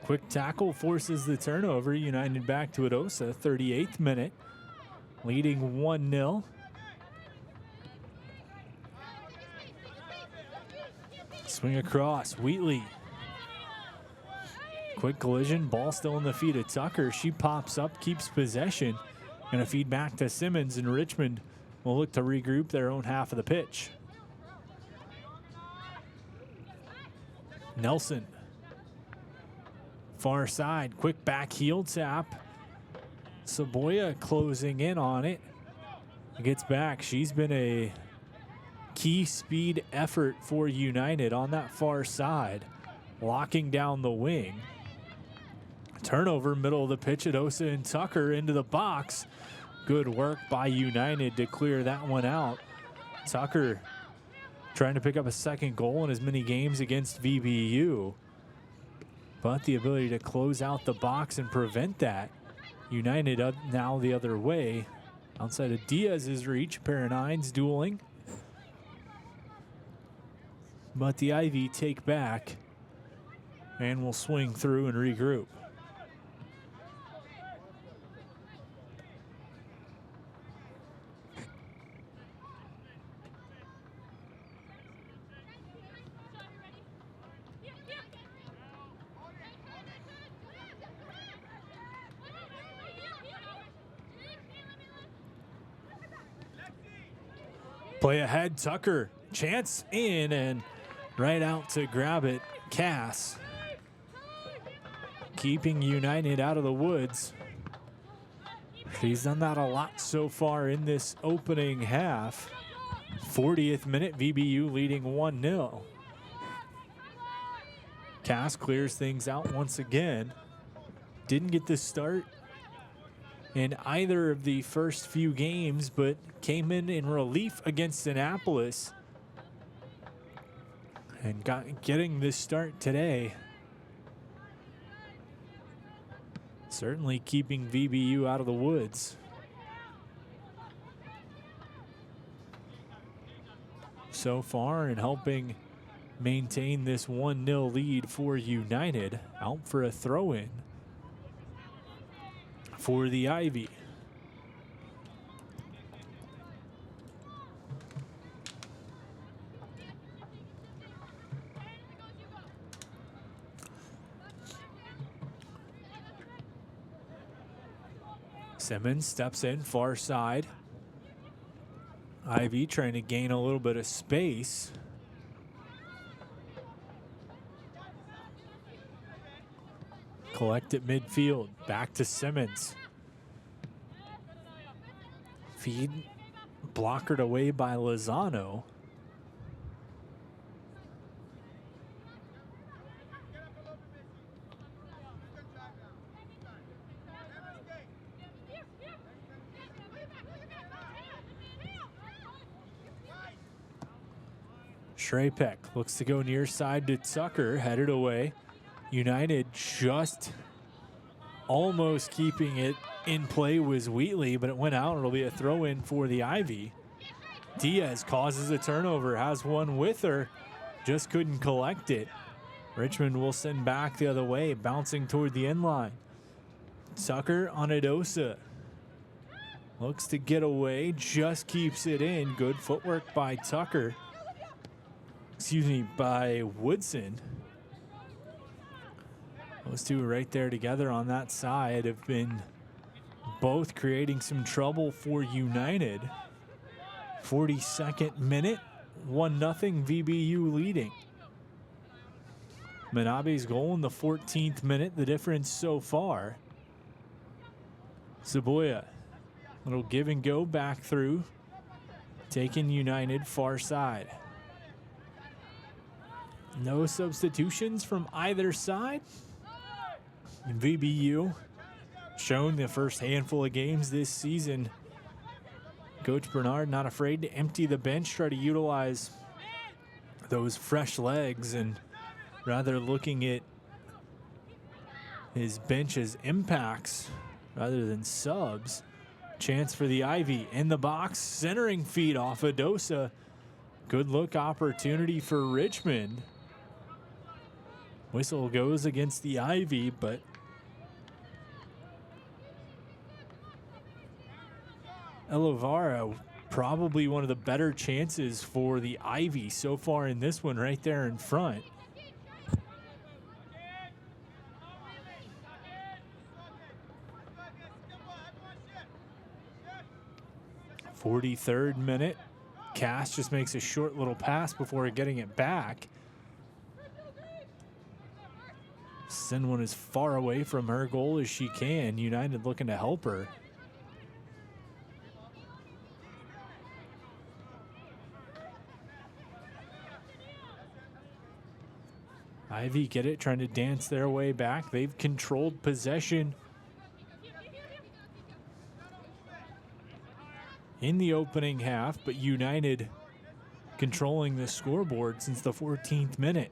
Quick tackle forces the turnover. United back to it. Osa, 38th minute, leading 1-0. Swing across, Wheatley. Quick collision, ball still in the feet of Tucker. She pops up, keeps possession. Gonna feed back to Simmons, and Richmond will look to regroup their own half of the pitch. Nelson. Far side, quick back heel tap. Saboya closing in on it. Gets back. She's been a key speed effort for United on that far side, locking down the wing. Turnover, middle of the pitch at Osa and Tucker into the box. Good work by United to clear that one out. Tucker trying to pick up a second goal in as many games against VBU, but the ability to close out the box and prevent that. United up now the other way. Outside of Diaz's reach, a pair of nines dueling. But the Ivy take back and will swing through and regroup. Play ahead, Tucker. Chance in, and right out to grab it. Cass keeping United out of the woods. He's done that a lot so far in this opening half. 40th minute, VBU leading 1-0. Cass clears things out once again. Didn't get the start in either of the first few games, but came in relief against Annapolis and getting this start today. Certainly keeping VBU out of the woods. So far, and helping maintain this 1-0 lead for United. Out for a throw-in for the Ivy. Simmons steps in far side. Ivy trying to gain a little bit of space. Collect at midfield. Back to Simmons. Feed blockered away by Lozano. Shrapek looks to go near side to Tucker, headed away. United just almost keeping it in play was Wheatley, but it went out. It'll be a throw in for the Ivy. Diaz causes a turnover, has one with her, just couldn't collect it. Richmond will send back the other way, bouncing toward the end line. Tucker on Adosa. Looks to get away, just keeps it in. Good footwork by Tucker. Excuse me, by Woodson. Those two right there together on that side have been both creating some trouble for United. 42nd minute, 1-0 VBU leading. Manabe's goal in the 14th minute, the difference so far. Saboya, little give and go back through, taking United far side. No substitutions from either side. And VBU shown the first handful of games this season. Coach Bernard not afraid to empty the bench, try to utilize those fresh legs, and rather looking at his bench as impacts rather than subs. Chance for the Ivy in the box, centering feed off Adosa. Good look opportunity for Richmond. Whistle goes against the Ivy, but Elovara, probably one of the better chances for the Ivy so far in this one, right there in front. "43rd minute. Cass just makes a short little pass before getting it back. Send one as far away from her goal as she can. United looking to help her. Ivy get it, trying to dance their way back. They've controlled possession in the opening half, but United controlling the scoreboard since the 14th minute.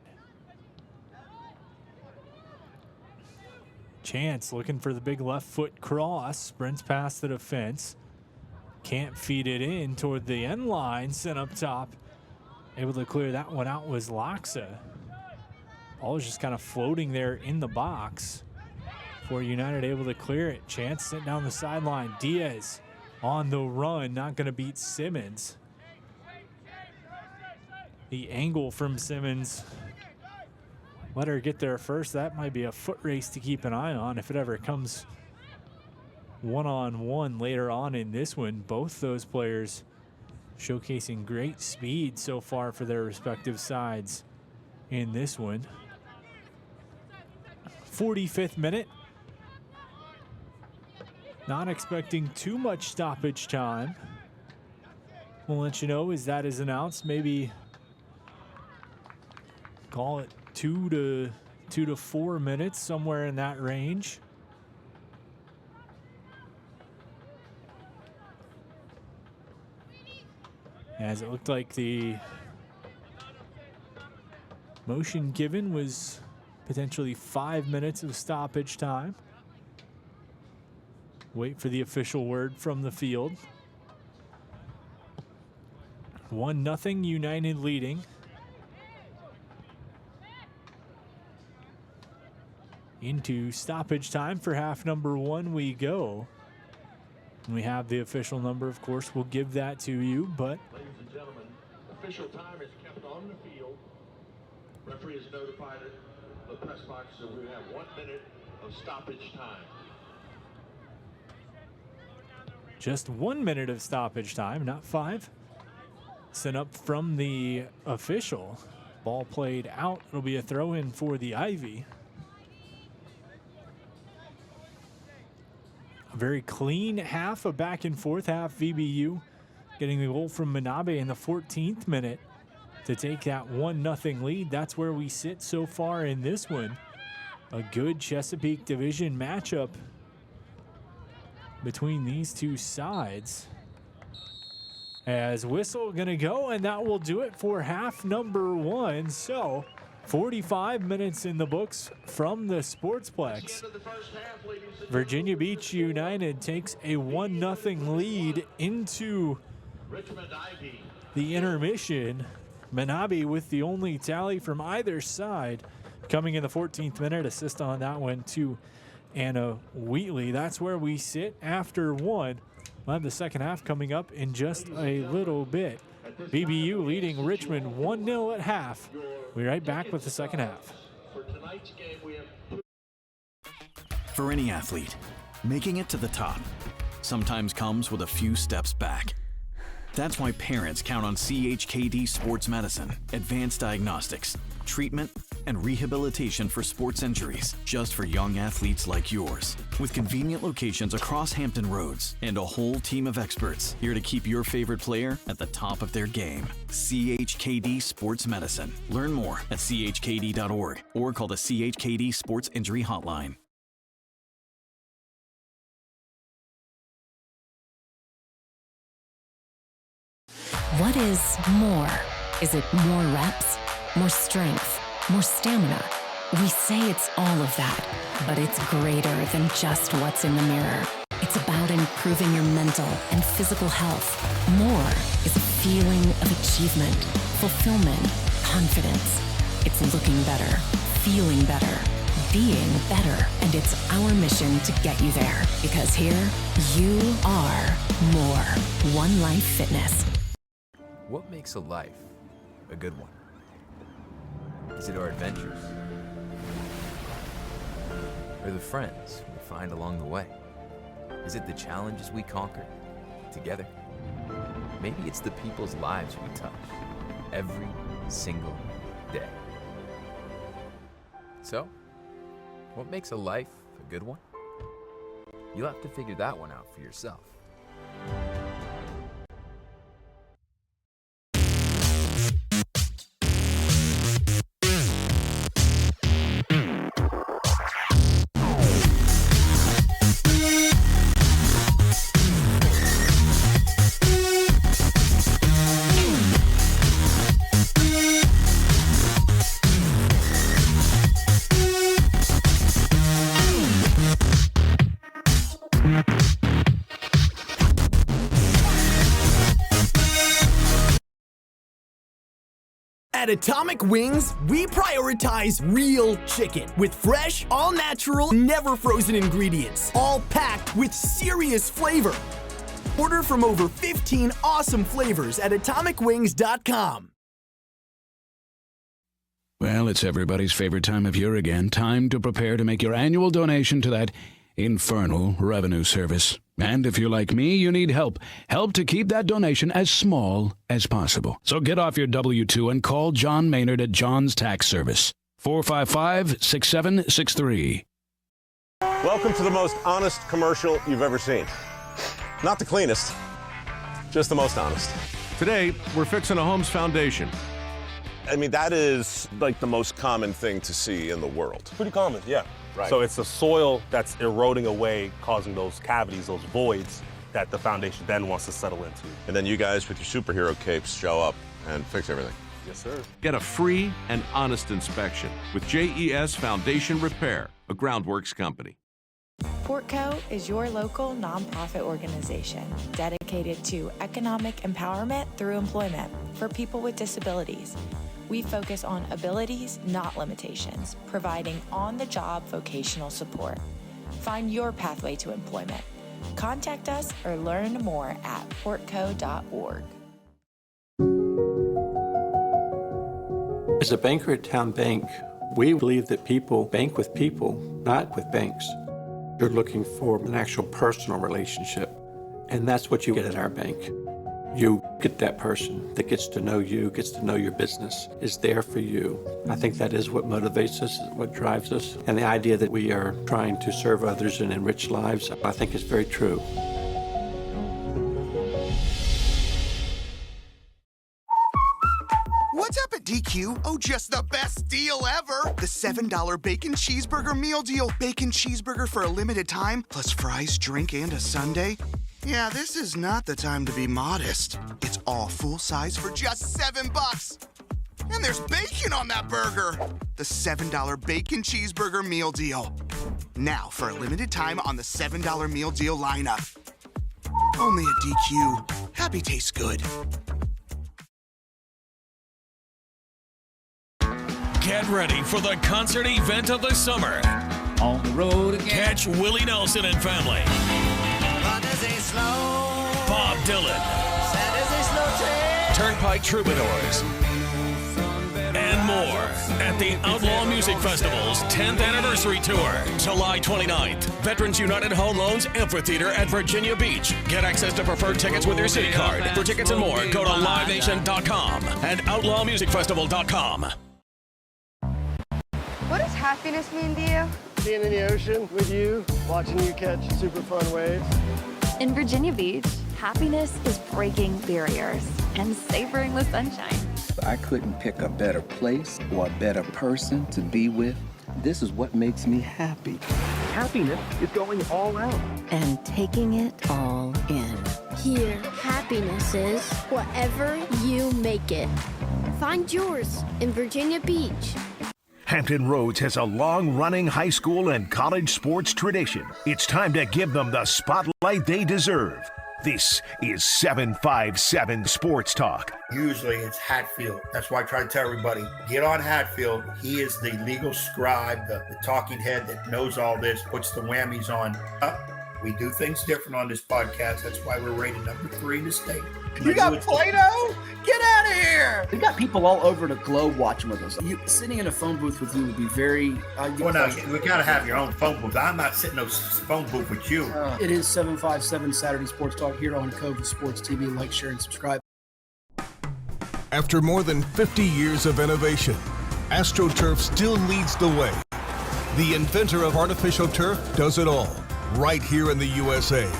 Chance looking for the big left foot cross, sprints past the defense. Can't feed it in toward the end line, sent up top. Able to clear that one out was Loxa. Ball was just kind of floating there in the box for United, able to clear it. Chance sent down the sideline. Diaz on the run, not going to beat Simmons. The angle from Simmons, let her get there first. That might be a foot race to keep an eye on if it ever comes one-on-one later on in this one. Both those players showcasing great speed so far for their respective sides. in this one. 45th minute. Not expecting too much stoppage time. We'll let you know as that is announced. Maybe call it 2 to 4 minutes, somewhere in that range. As it looked like the motion given was potentially 5 minutes of stoppage time. Wait for the official word from the field. 1-0 United leading. Into stoppage time for half number 1 we go. And we have the official number, of course. We'll give that to you, but Ladies and gentlemen, official time is kept on the field. Referee has notified the press box that we have 1 minute of stoppage time. just 1 minute of stoppage time, not 5. Sent up from the official. Ball played out. It'll be a throw in for the Ivy. A very clean half, a back and forth half. VBU getting the goal from Manabe in the 14th minute to take that 1-0 lead. That's where we sit so far in this one. A good Chesapeake Division matchup between these two sides. As whistle gonna go, and that will do it for half number 1. So 45 minutes in the books from the Sportsplex. Virginia Beach United takes a 1-0 lead into Richmond Ivy. the intermission. Manabe with the only tally from either side. Coming in the 14th minute, assist on that one to Anna Wheatley. That's where we sit after 1. We'll have the second half coming up in just a little bit. VBU leading Richmond 1-0 at half. We'll be right back with the second half. For tonight's game, we have For any athlete, making it to the top sometimes comes with a few steps back. That's why parents count on CHKD Sports Medicine, advanced diagnostics, treatment, and rehabilitation for sports injuries, just for young athletes like yours. With convenient locations across Hampton Roads and a whole team of experts here to keep your favorite player at the top of their game. CHKD Sports Medicine. Learn more at chkd.org or call the CHKD Sports Injury Hotline. What is more? Is it more reps, more strength, more stamina? We say it's all of that, but it's greater than just what's in the mirror. It's about improving your mental and physical health. More is a feeling of achievement, fulfillment, confidence. It's looking better, feeling better, being better, and it's our mission to get you there. Because here, you are more. One Life Fitness. What makes a life a good one? Is it our adventures? Or the friends we find along the way? Is it the challenges we conquer together? Maybe it's the people's lives we touch every single day. So, what makes a life a good one? You'll have to figure that one out for yourself. At Atomic Wings, we prioritize real chicken with fresh, all-natural, never-frozen ingredients, all packed with serious flavor. Order from over 15 awesome flavors at atomicwings.com. Well, it's everybody's favorite time of year again. Time to prepare to make your annual donation to that infernal revenue service. And if you're like me, you need help. Help to keep that donation as small as possible. So get off your W-2 and call John Maynard at John's Tax Service. 455-6763. Welcome to the most honest commercial you've ever seen. Not the cleanest, just the most honest. Today, we're fixing a home's foundation. I mean, that is like the most common thing to see in the world. Pretty common, yeah. Right. So it's the soil that's eroding away, causing those cavities, those voids that the foundation then wants to settle into. And then you guys with your superhero capes show up and fix everything. Yes, sir. Get a free and honest inspection with JES Foundation Repair, a Groundworks company. Portco is your local nonprofit organization dedicated to economic empowerment through employment for people with disabilities. We focus on abilities, not limitations, providing on-the-job vocational support. Find your pathway to employment. Contact us or learn more at portco.org. As a banker at Town Bank, we believe that people bank with people, not with banks. You're looking for an actual personal relationship, and that's what you get at our bank. You get that person that gets to know you, gets to know your business, is there for you. I think that is what motivates us, what drives us, and the idea that we are trying to serve others and enrich lives, I think is very true. What's up at DQ? Oh, just the best deal ever! The $7 Bacon Cheeseburger Meal Deal. Bacon cheeseburger for a limited time, plus fries, drink, and a sundae. Yeah, this is not the time to be modest. It's all full size for just $7. And there's bacon on that burger. The $7 Bacon Cheeseburger Meal Deal. Now, for a limited time on the $7 Meal Deal lineup. Only at DQ. Happy tastes good. Get ready for the concert event of the summer. On the road again. Catch Willie Nelson and family. Bob Dylan. Turnpike Troubadours. And more at the Outlaw Music Festival's 10th anniversary tour. July 29th. Veterans United Home Loans Amphitheater at Virginia Beach. Get access to preferred tickets with your city card. For tickets and more, go to livenation.com and outlawmusicfestival.com. What does happiness mean to you? Being in the ocean with you, watching you catch super fun waves. In Virginia Beach, happiness is breaking barriers and savoring the sunshine. I couldn't pick a better place or a better person to be with. This is what makes me happy. Happiness is going all out. And taking it all in. Here, happiness is whatever you make it. Find yours in Virginia Beach. Hampton Roads has a long-running high school and college sports tradition. It's time to give them the spotlight they deserve. This is 757 Sports Talk. Usually it's Hatfield. That's why I try to tell everybody, get on Hatfield. He is the legal scribe, the talking head that knows all this, puts the whammies on. We do things different on this podcast. That's why we're rated number 3 in the state. You got Play-Doh? Get out of here! We got people all over the globe watching with us. Sitting in a phone booth with you would be very... well, no, we got to have your own phone booth. I'm not sitting in a phone booth with you. It is 757 Saturday Sports Talk here on Cove Sports TV. Like, share, and subscribe. After more than 50 years of innovation, AstroTurf still leads the way. The inventor of artificial turf does it all, right here in the USA.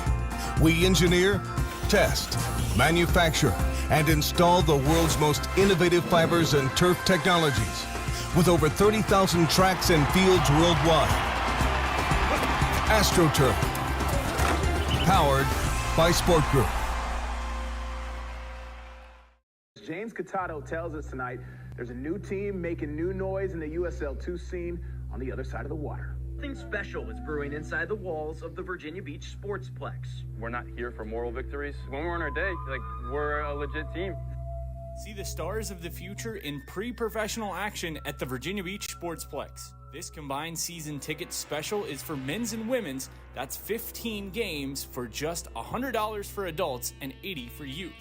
We engineer, test, manufacture, and install the world's most innovative fibers and turf technologies, with over 30,000 tracks and fields worldwide. AstroTurf, powered by Sport Group. James Catato tells us tonight there's a new team making new noise in the USL 2 scene on the other side of the water. Something special is brewing inside the walls of the Virginia Beach Sportsplex. We're not here for moral victories. When we're on our day, we're a legit team. See the stars of the future in pre-professional action at the Virginia Beach Sportsplex. This combined season ticket special is for men's and women's. That's 15 games for just $100 for adults and $80 for youth.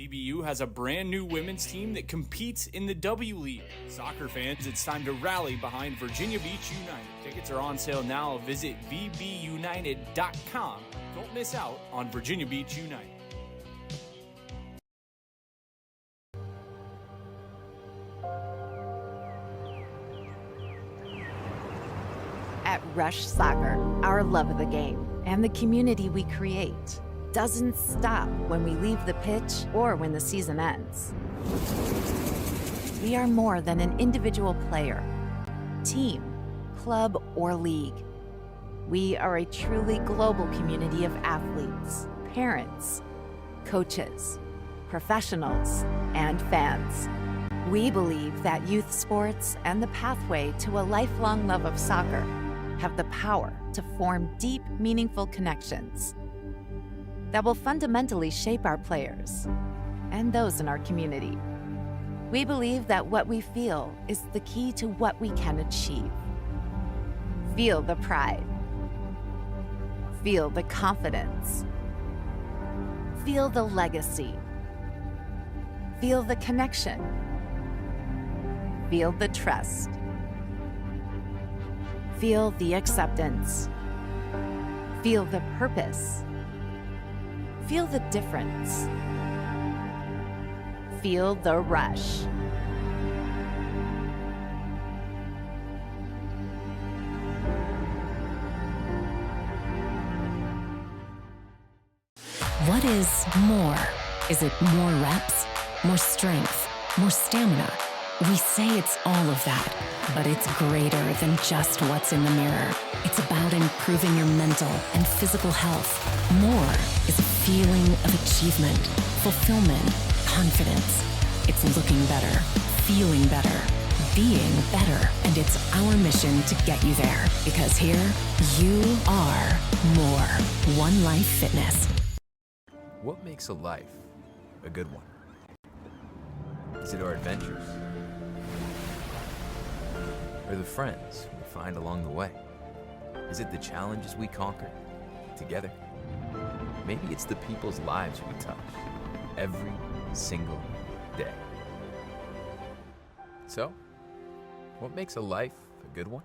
VBU has a brand new women's team that competes in the W League. Soccer fans, it's time to rally behind Virginia Beach United. Tickets are on sale now. Visit vbunited.com. Don't miss out on Virginia Beach United. At Rush Soccer, our love of the game and the community we create doesn't stop when we leave the pitch or when the season ends. We are more than an individual player, team, club, or league. We are a truly global community of athletes, parents, coaches, professionals, and fans. We believe that youth sports and the pathway to a lifelong love of soccer have the power to form deep, meaningful connections that will fundamentally shape our players and those in our community. We believe that what we feel is the key to what we can achieve. Feel the pride. Feel the confidence. Feel the legacy. Feel the connection. Feel the trust. Feel the acceptance. Feel the purpose. Feel the difference. Feel the rush. What is more? Is it more reps, more strength, more stamina? We say it's all of that, but it's greater than just what's in the mirror. It's about improving your mental and physical health. More is a feeling of achievement, fulfillment, confidence. It's looking better, feeling better, being better, and it's our mission to get you there. Because here, you are more. One Life Fitness. What makes a life a good one? Is it our adventures? Or the friends we find along the way? Is it the challenges we conquer together? Maybe it's the people's lives we touch every single day. So, what makes a life a good one?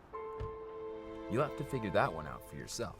You'll have to figure that one out for yourself.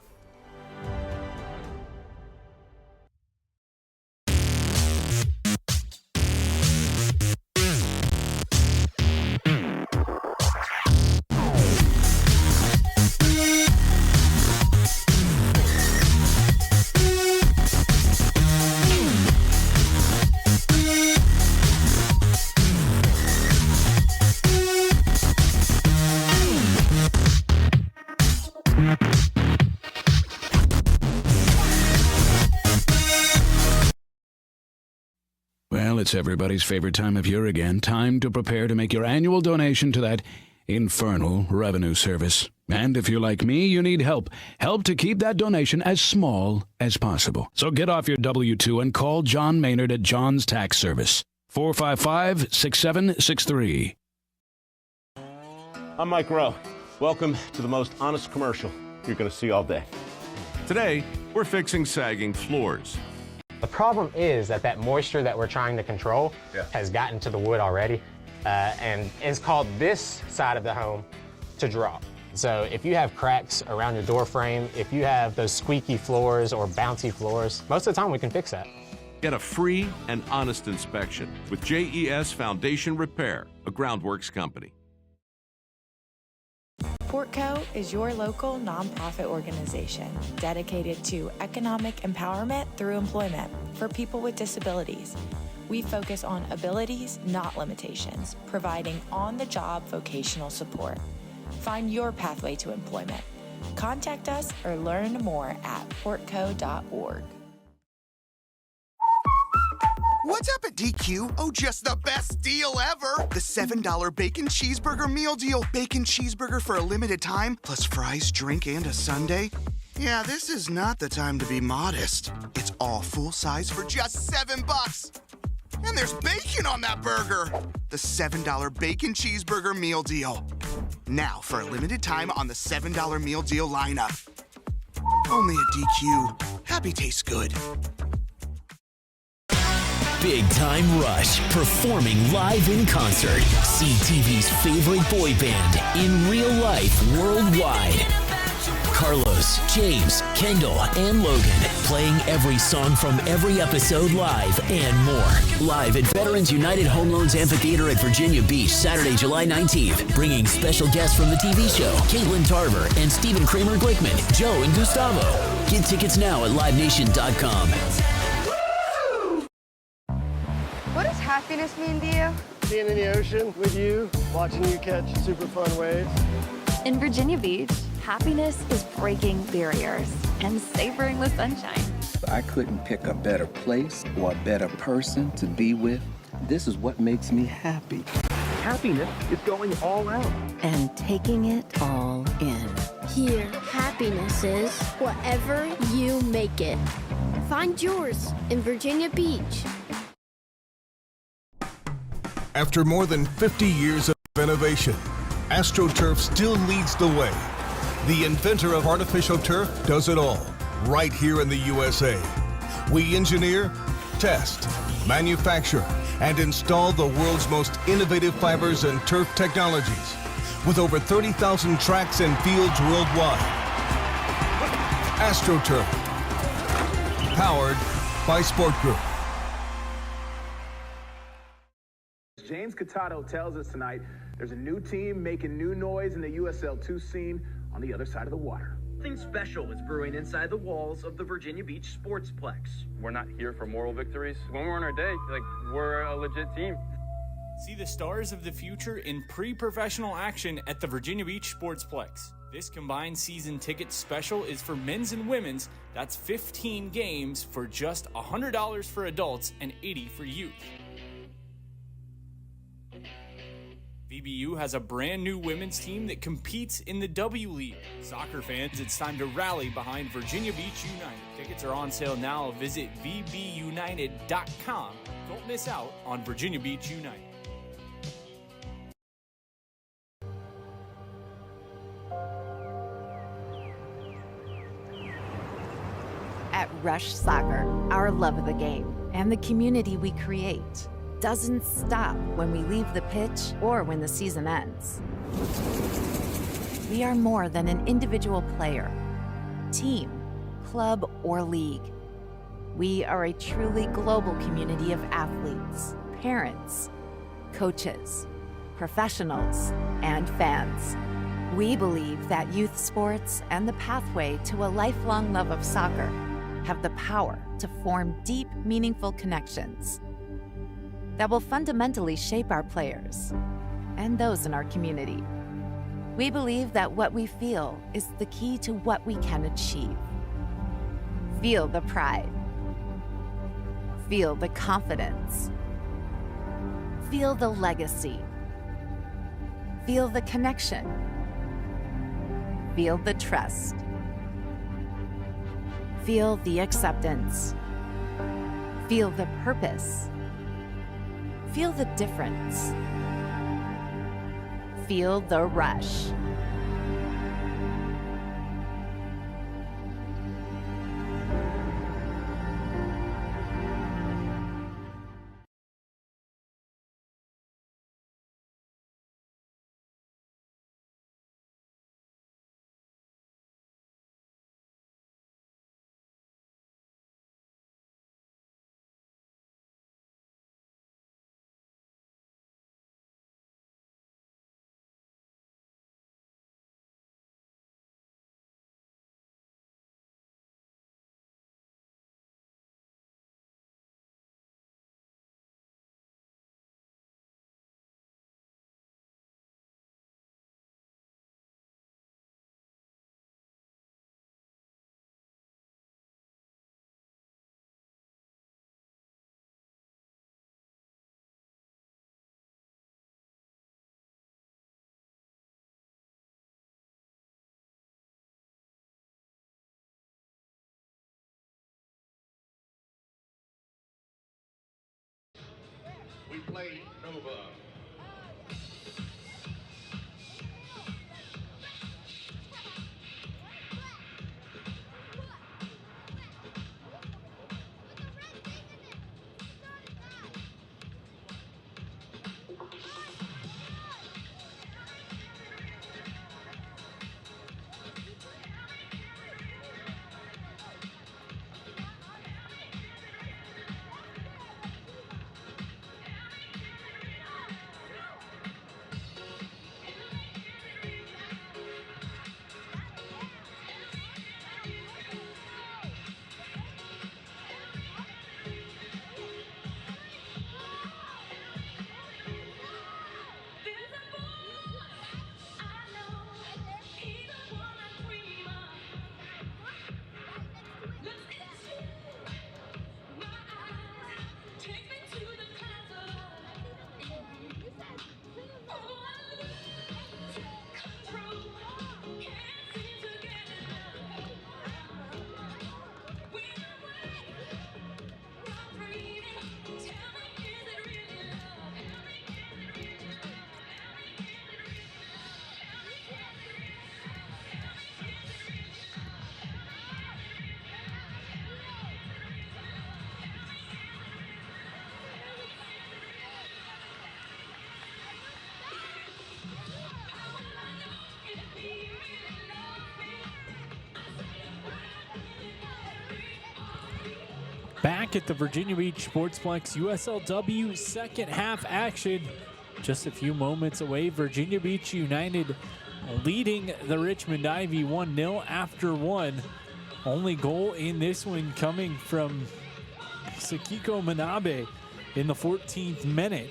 Well, it's everybody's favorite time of year again. Time to prepare to make your annual donation to that infernal revenue service. And if you're like me, you need help. Help to keep that donation as small as possible. So get off your W-2 and call John Maynard at John's Tax Service. 455-6763. I'm Mike Rowe. Welcome to the most honest commercial you're going to see all day. Today, we're fixing sagging floors. The problem is that moisture that we're trying to control has gotten to the wood already, and it's called this side of the home to drop. So if you have cracks around your door frame, if you have those squeaky floors or bouncy floors, most of the time we can fix that. Get a free and honest inspection with JES Foundation Repair, a Groundworks company. Portco is your local nonprofit organization dedicated to economic empowerment through employment for people with disabilities. We focus on abilities, not limitations, providing on-the-job vocational support. Find your pathway to employment. Contact us or learn more at portco.org. What's up at DQ? Oh, just the best deal ever! The $7 Bacon Cheeseburger Meal Deal. Bacon cheeseburger for a limited time, plus fries, drink, and a sundae. Yeah, this is not the time to be modest. It's all full size for just $7. And there's bacon on that burger. The $7 Bacon Cheeseburger Meal Deal. Now, for a limited time on the $7 Meal Deal lineup. Only at DQ. Happy tastes good. Big Time Rush, performing live in concert. See TV's favorite boy band in real life worldwide. Carlos, James, Kendall, and Logan playing every song from every episode live and more. Live at Veterans United Home Loans Amphitheater at Virginia Beach, Saturday, July 19th. Bringing special guests from the TV show, Caitlin Tarver and Stephen Kramer Glickman, Joe and Gustavo. Get tickets now at livenation.com. What does happiness mean to you? Being in the ocean with you, watching you catch super fun waves. In Virginia Beach, happiness is breaking barriers and savoring the sunshine. I couldn't pick a better place or a better person to be with. This is what makes me happy. Happiness is going all out. And taking it all in. Here, happiness is whatever you make it. Find yours in Virginia Beach. After more than 50 years of innovation, AstroTurf still leads the way. The inventor of artificial turf does it all, right here in the USA. We engineer, test, manufacture, and install the world's most innovative fibers and turf technologies, with over 30,000 tracks and fields worldwide. AstroTurf, powered by Sport Group. James Catato tells us tonight there's a new team making new noise in the USL 2 scene on the other side of the water. Something special is brewing inside the walls of the Virginia Beach Sportsplex. We're not here for moral victories. When we're on our day, we're a legit team. See the stars of the future in pre-professional action at the Virginia Beach Sportsplex. This combined season ticket special is for men's and women's. That's 15 games for just $100 for adults and $80 for youth. VBU has a brand new women's team that competes in the W League. Soccer fans, it's time to rally behind Virginia Beach United. Tickets are on sale now. Visit vbunited.com. Don't miss out on Virginia Beach United. At Rush Soccer, our love of the game and the community we create doesn't stop when we leave the pitch or when the season ends. We are more than an individual player, team, club, or league. We are a truly global community of athletes, parents, coaches, professionals, and fans. We believe that youth sports and the pathway to a lifelong love of soccer have the power to form deep, meaningful connections that will fundamentally shape our players and those in our community. We believe that what we feel is the key to what we can achieve. Feel the pride. Feel the confidence. Feel the legacy. Feel the connection. Feel the trust. Feel the acceptance. Feel the purpose. Feel the difference. Feel the rush. We play Nova. Back at the Virginia Beach Sportsplex USLW second half action. Just a few moments away, Virginia Beach United leading the Richmond Ivy 1-0 after one. Only goal in this one coming from Sakiko Manabe in the 14th minute.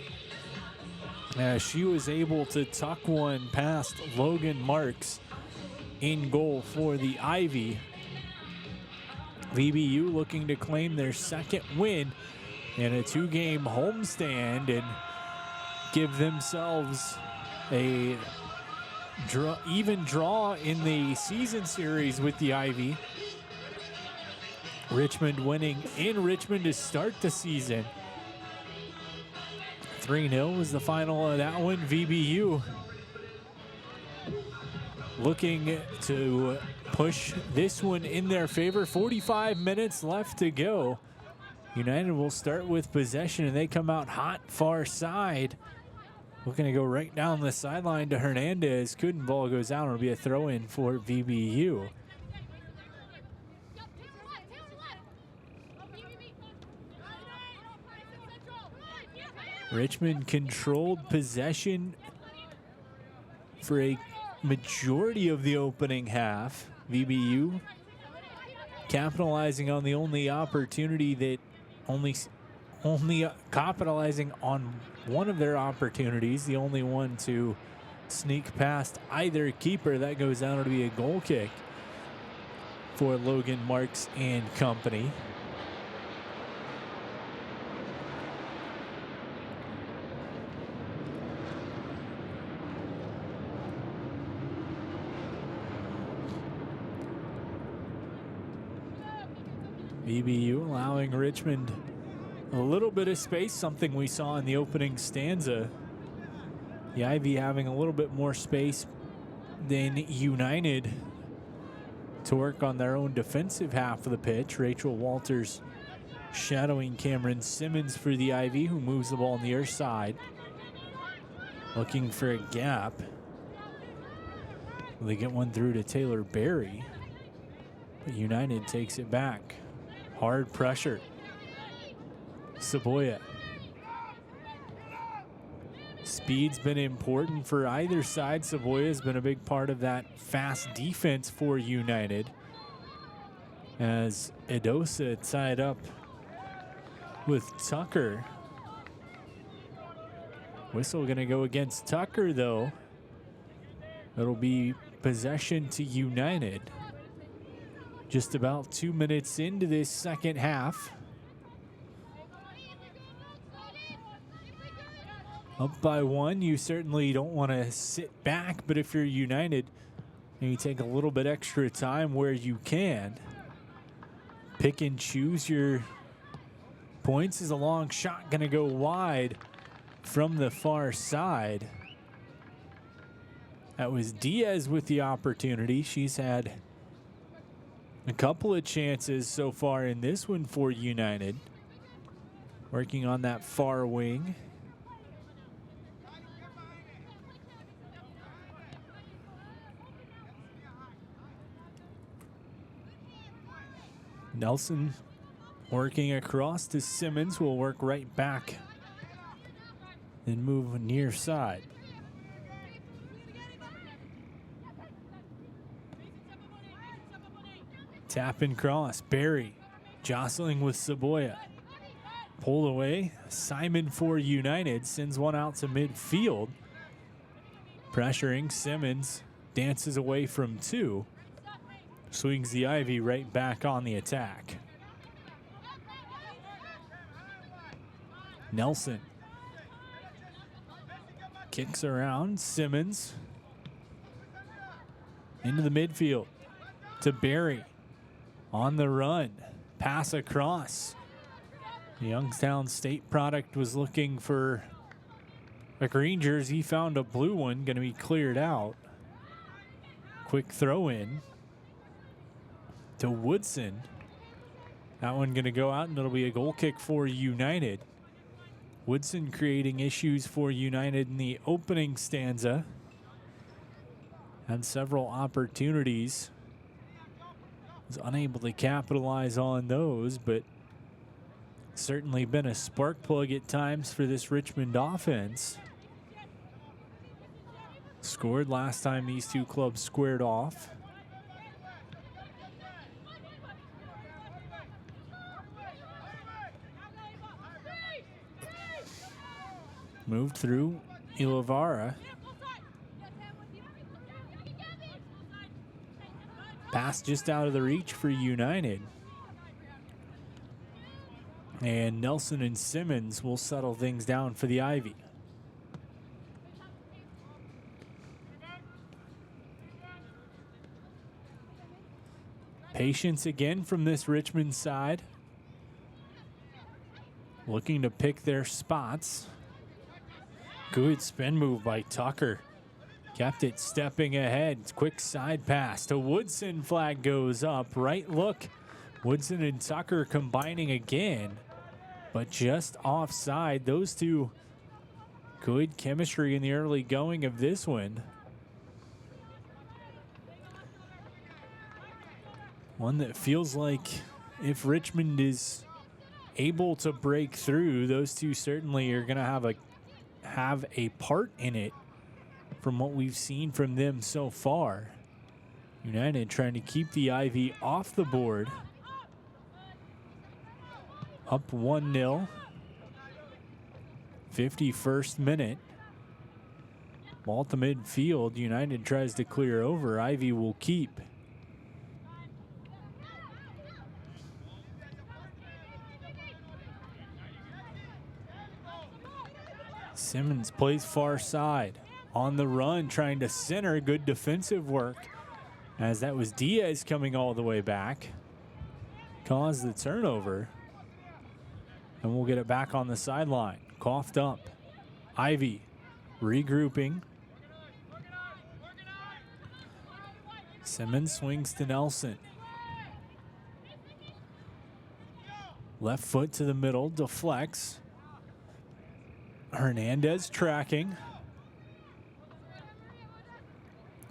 She was able to tuck one past Logan Marks in goal for the Ivy. VBU looking to claim their second win in a 2-game homestand and give themselves a even draw in the season series with the Ivy. Richmond winning in Richmond to start the season. 3-0 was the final of that one. VBU looking to push this one in their favor. 45 minutes left to go. United will start with possession, and they come out hot far side. Looking to go right down the sideline to Hernandez. Couldn't, ball goes out. It'll be a throw-in for VBU. Richmond controlled possession for a majority of the opening half. VBU capitalizing on the only opportunity that only capitalizing on one of their opportunities, the only one to sneak past either keeper. That goes out to be a goal kick for Logan Marks and company. VBU allowing Richmond a little bit of space, something we saw in the opening stanza. The Ivy having a little bit more space than United to work on their own defensive half of the pitch. Rachel Walters shadowing Cameron Simmons for the Ivy, who moves the ball on the other side. Looking for a gap. They get one through to Taylor Berry, but United takes it back. Hard pressure. Saboya. Speed's been important for either side. Saboya's been a big part of that fast defense for United, as Edosa tied up with Tucker. Whistle gonna go against Tucker though. It'll be possession to United. Just about 2 minutes into this second half. Up by one, you certainly don't want to sit back, but if you're United, you take a little bit extra time where you can. Pick and choose your points. Is a long shot going to go wide from the far side. That was Diaz with the opportunity. She's had a couple of chances so far in this one for United. Working on that far wing. Nelson working across to Simmons, will work right back and move near side. Tap and cross. Barry jostling with Saboya. Pulled away. Simon for United sends one out to midfield. Pressuring Simmons. Dances away from two. Swings the Ivy right back on the attack. Nelson kicks around. Simmons into the midfield to Barry. On the run, pass across. The Youngstown State product was looking for a green jersey, found a blue one, going to be cleared out. Quick throw in to Woodson. That one going to go out, and it'll be a goal kick for United. Woodson creating issues for United in the opening stanza. Had several opportunities. Was unable to capitalize on those, but Certainly been a spark plug at times for this Richmond offense. Scored last time these two clubs squared off. Moved through Ilovara. Pass just out of the reach for United. And Nelson and Simmons will settle things down for the Ivy. Patience again from this Richmond side. Looking to pick their spots. Good spin move by Tucker. Kept it stepping ahead. Quick side pass to Woodson. Flag goes up. Right look. Woodson and Tucker combining again, but just offside. Those two, good chemistry in the early going of this one. One that feels like if Richmond is able to break through, those two certainly are going to have a part in it from what we've seen from them so far. United trying to keep the Ivy off the board. Up 1-0. 51st minute. Ball to midfield. United tries to clear over. Ivy will keep. Simmons plays far side. On the run, trying to center. Good defensive work, as that was Diaz coming all the way back. Caused the turnover. And we'll get it back on the sideline. Coughed up. Ivy regrouping. Simmons swings to Nelson. Left foot to the middle, deflects. Hernandez tracking.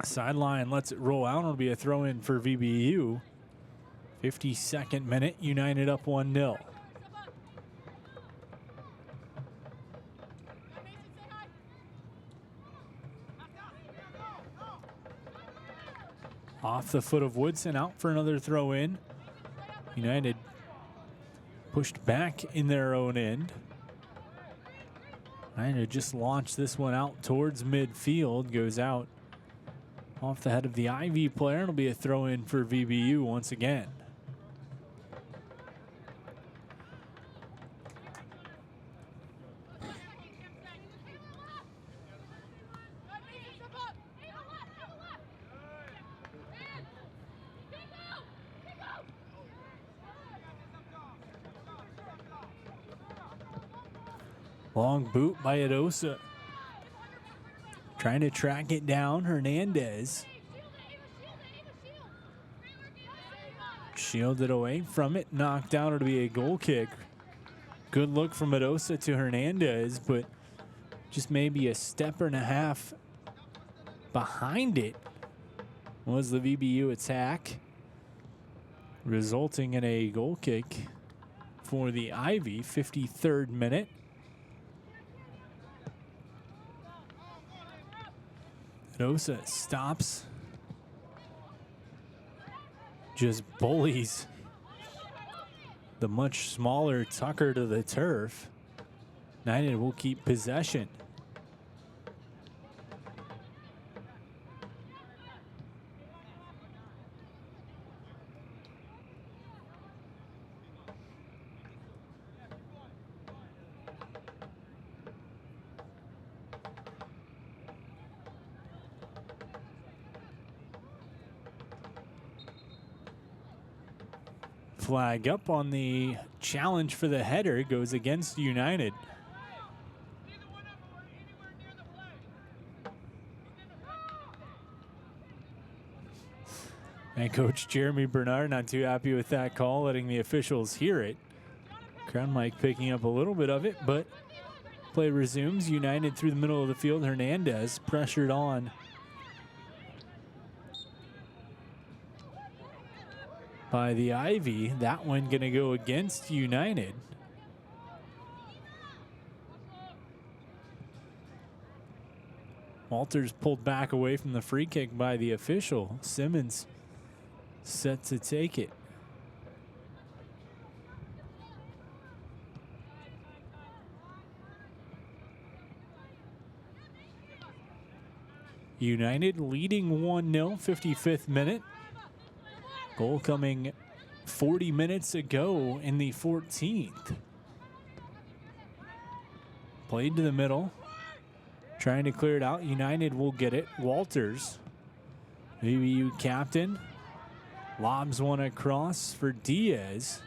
Sideline lets it roll out. It'll be a throw in for VBU. 52nd minute, United up 1-0. Off the foot of Woodson, out for another throw in. United pushed back in their own end. United just launched this one out towards midfield. Goes out off the head of the Ivy player. It'll be a throw in for VBU once again. Long boot by Adosa. Trying to track it down, Hernandez. Shielded away from it, knocked down. It'll be a goal kick. Good look from Adosa to Hernandez, but just maybe a step and a half behind it was the VBU attack, resulting in a goal kick for the Ivy. 53rd minute. Adosa stops. Just bullies the much smaller Tucker to the turf. United will keep possession. Flag up on the challenge for the header. Goes against United. And Coach Jeremy Bernard not too happy with that call, letting the officials hear it. Crown mic picking up a little bit of it, but play resumes. United through the middle of the field. Hernandez pressured on by the Ivy. That one going to go against United. Walters pulled back away from the free kick by the official. Simmons set to take it. United leading 1-0, 55th minute. Goal coming 40 minutes ago in the 14th. Played to the middle. Trying to clear it out. United will get it. Walters, VBU captain, lobs one across for Diaz.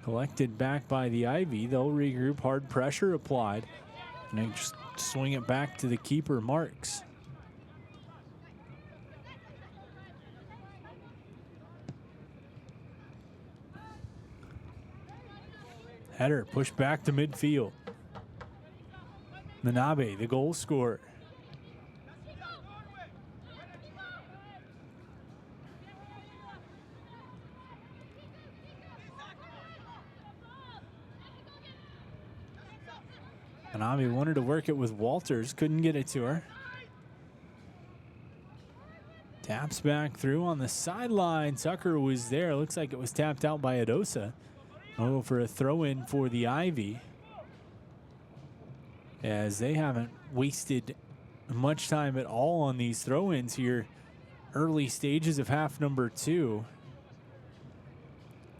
Collected back by the Ivy. They'll regroup. Hard pressure applied. And they just swing it back to the keeper, Marks. Header pushed back to midfield. Manabe, the goal scorer. Manabe wanted to work it with Walters, couldn't get it to her. Taps back through on the sideline. Tucker was there. Looks like it was tapped out by Adosa. Oh, for a throw-in for the Ivy, as they haven't wasted much time at all on these throw-ins here. Early stages of half number 2.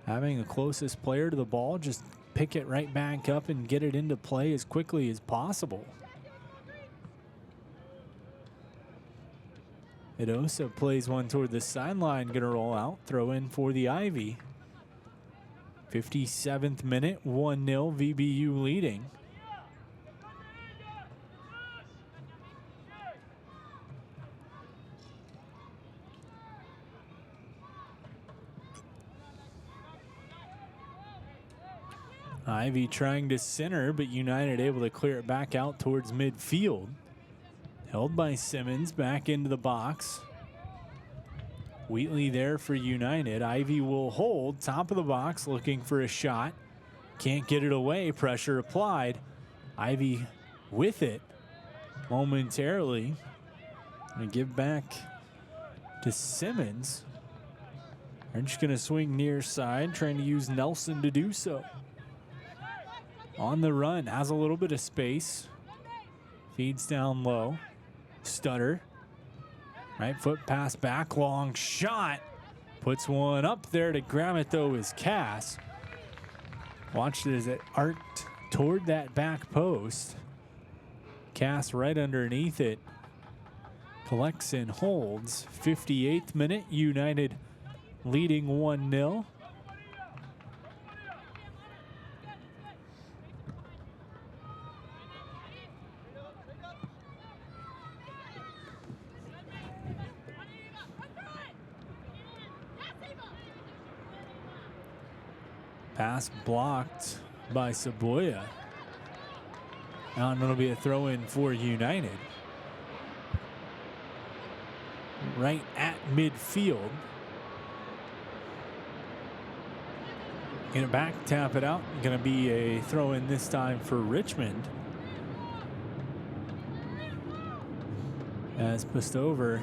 Having the closest player to the ball just pick it right back up and get it into play as quickly as possible. Idosa plays one toward the sideline, gonna roll out, throw in for the Ivy. 57th minute, 1-0, VBU leading. Ivy trying to center, but United able to clear it back out towards midfield. Held by Simmons, back into the box. Wheatley there for United. Ivy will hold, top of the box, looking for a shot. Can't get it away, pressure applied. Ivy with it momentarily. Gonna give back to Simmons. They're just gonna swing near side, trying to use Nelson to do so. On the run, has a little bit of space. Feeds down low. Stutter. Right foot pass back, long shot. Puts one up there to grab it though is Cass. Watched it as it arced toward that back post. Cass right underneath it. Collects and holds. 58th minute, United leading 1-0. Pass blocked by Saboya. Now it'll be a throw in for United. Right at midfield. Gonna back tap it out. Gonna be a throw in this time for Richmond. As Pustover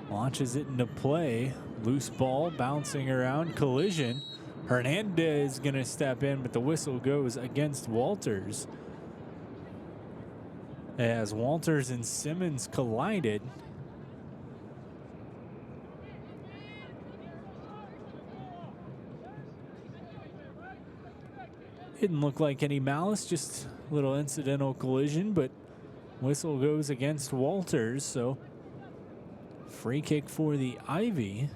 launches it into play. Loose ball bouncing around, collision. Hernandez gonna step in, but the whistle goes against Walters. As Walters and Simmons collided. Didn't look like any malice, just a little incidental collision, but whistle goes against Walters, so free kick for the Ivy.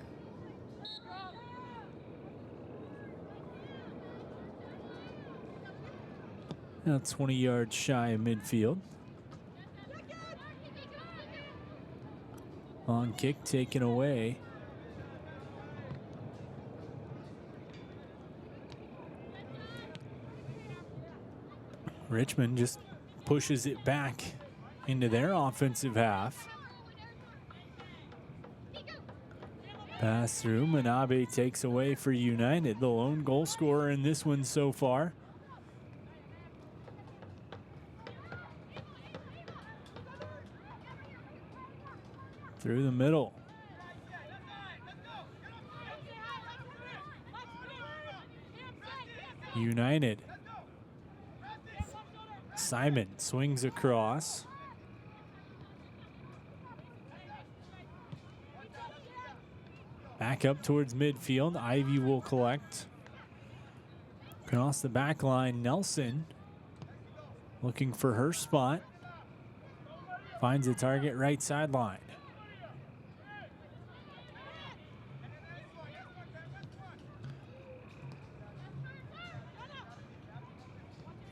Now 20 yards shy of midfield. Long kick taken away. Richmond just pushes it back into their offensive half. Pass through, Manabe takes away for United, the lone goal scorer in this one so far. through the middle. United. Simon swings across. Back up towards midfield. Ivy will collect. Across the back line, Nelson looking for her spot. Finds a target right sideline.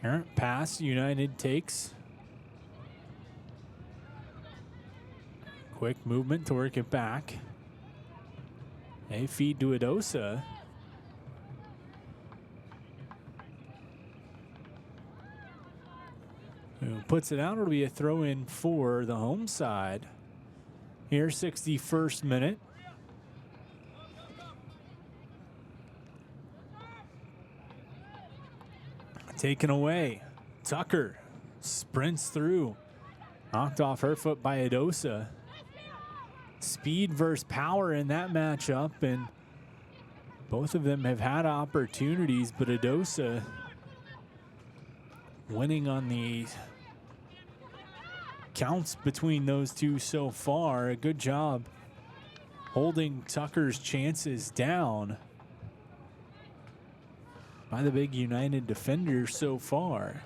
Errant pass, United takes. Quick movement to work it back. They feed to Adosa. Who puts it out. It'll be a throw in for the home side. Here, 61st minute. Taken away. Tucker sprints through. Knocked off her foot by Adosa. Speed versus power in that matchup, and both of them have had opportunities, but Adosa winning on the counts between those two so far. A good job holding Tucker's chances down by the big United defender so far.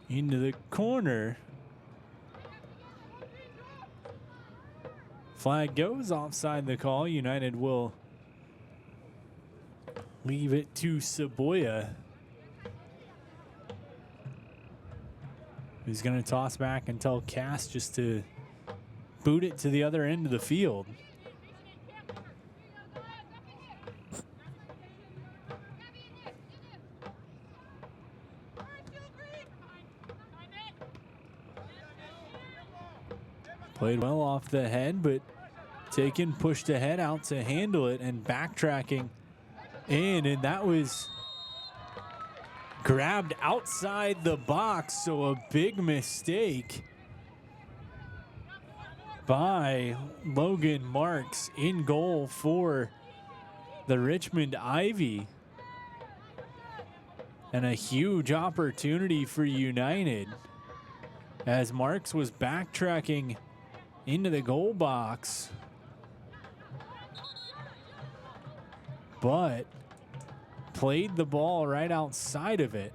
Into the corner. Flag goes offside the call. United will leave it to Saboya, who's going to toss back and tell Cass just to boot it to the other end of the field. Played well off the head, but taken, pushed ahead out to handle it and backtracking in, and that was grabbed outside the box, so a big mistake by Logan Marks in goal for the Richmond Ivy. And a huge opportunity for United as Marks was backtracking into the goal box, but played the ball right outside of it.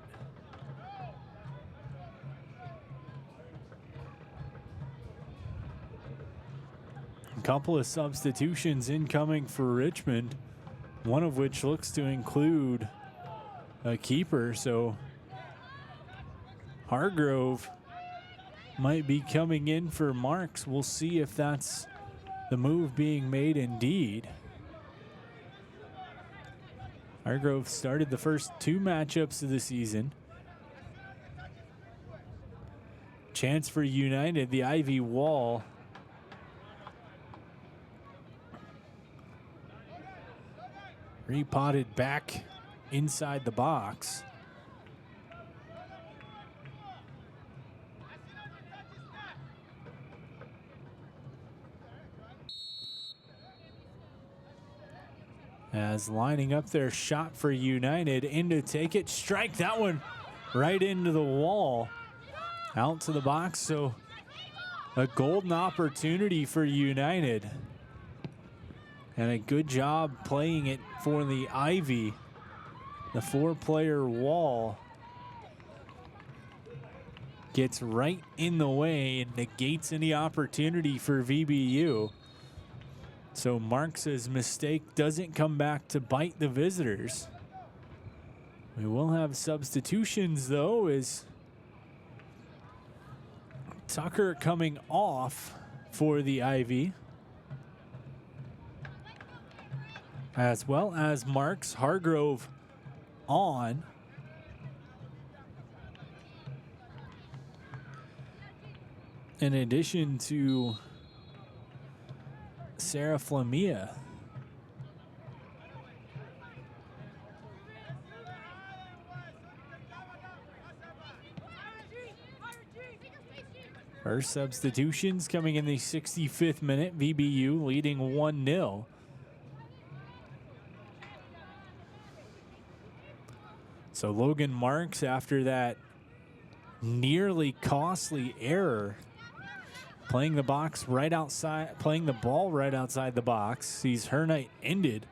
A couple of substitutions incoming for Richmond, one of which looks to include a keeper, so Hargrove might be coming in for Marks. We'll see if that's the move being made indeed. Hargrove started the first two matchups of the season. Chance for United, the Ivy wall. Repotted back inside the box. As lining up their shot for United, in to take it, strike that one right into the wall, out to the box, so a golden opportunity for United. And a good job playing it for the Ivy. The four-player wall gets right in the way and negates any opportunity for VBU. So Marks' mistake doesn't come back to bite the visitors. We will have substitutions, though, as Tucker coming off for the Ivy, as well as Marks. Hargrove on. In addition to Sarah Flamia. First substitutions coming in the 65th minute. VBU leading 1-0. So Logan Marks, after that nearly costly error, playing the ball right outside the box, sees her night ended.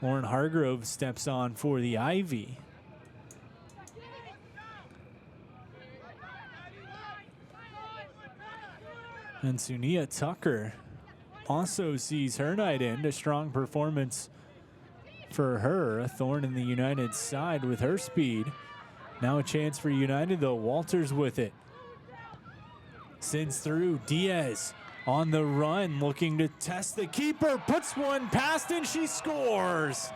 Lauren Hargrove steps on for the Ivy. And Sunia Tucker also sees her night end. A strong performance for her. A thorn in the United side with her speed. Now a chance for United, though. Walters with it. Sends through. Diaz on the run, looking to test the keeper. Puts one past and she scores.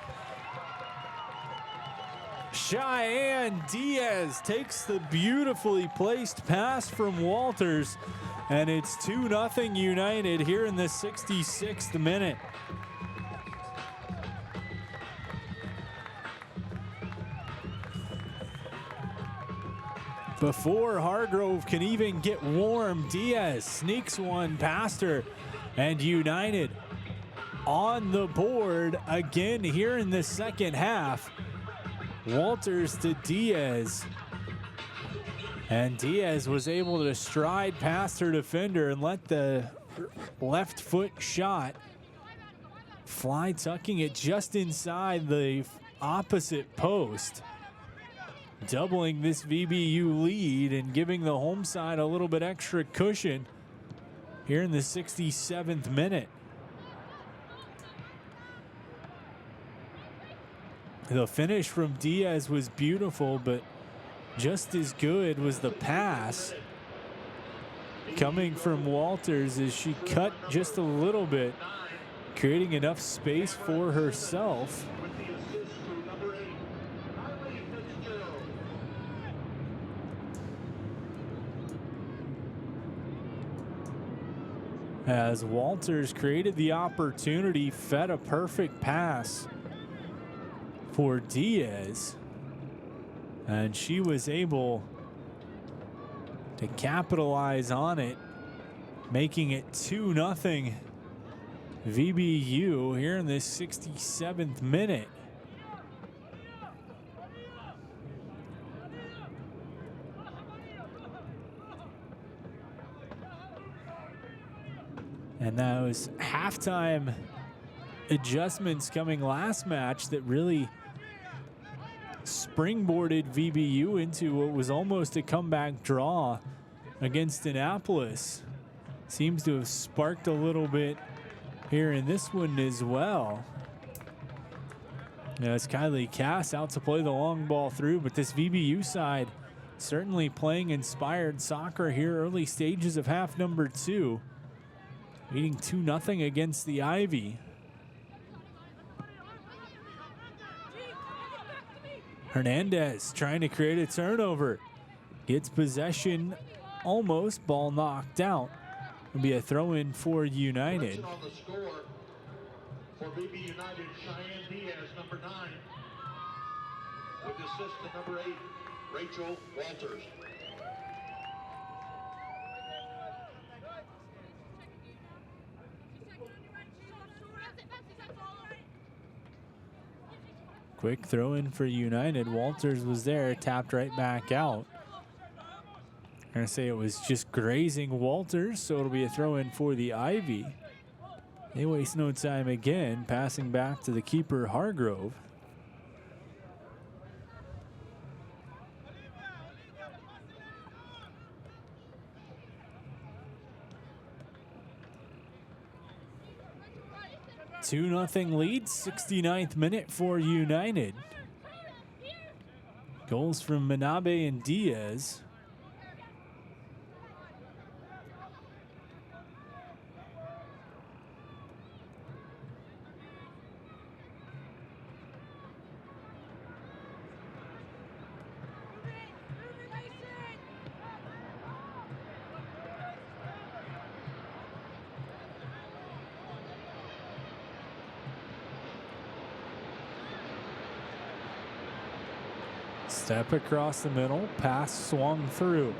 Cheyenne Diaz takes the beautifully placed pass from Walters, and it's 2-0 United here in the 66th minute. Before Hargrove can even get warm, Diaz sneaks one past her, and United on the board again here in the second half. Walters to Diaz, and Diaz was able to stride past her defender and let the left foot shot fly, tucking it just inside the opposite post, doubling this VBU lead and giving the home side a little bit extra cushion here in the 67th minute. The finish from Diaz was beautiful, but just as good was the pass coming from Walters as she cut just a little bit, creating enough space for herself. As Walters created the opportunity, fed a perfect pass for Diaz, and she was able to capitalize on it, making it 2-0 VBU here in the 67th minute. And those halftime adjustments coming last match that really springboarded VBU into what was almost a comeback draw against Annapolis seems to have sparked a little bit here in this one as well. As Kylie Cass out to play the long ball through, but this VBU side certainly playing inspired soccer here early stages of half number 2. Leading 2-0 against the Ivy. Hernandez trying to create a turnover. Gets possession almost, ball knocked out. It'll be a throw in for United. On the score for BB United, Cheyenne Diaz, number 9. With assist to number 8, Rachel Walters. Quick throw in for United. Walters was there, tapped right back out. I'm going to say it was just grazing Walters, so it'll be a throw in for the Ivy. They waste no time again, passing back to the keeper, Hargrove. Two 2-0 lead, 69th minute for United. Goals from Minabe and Diaz. Step across the middle, pass swung through.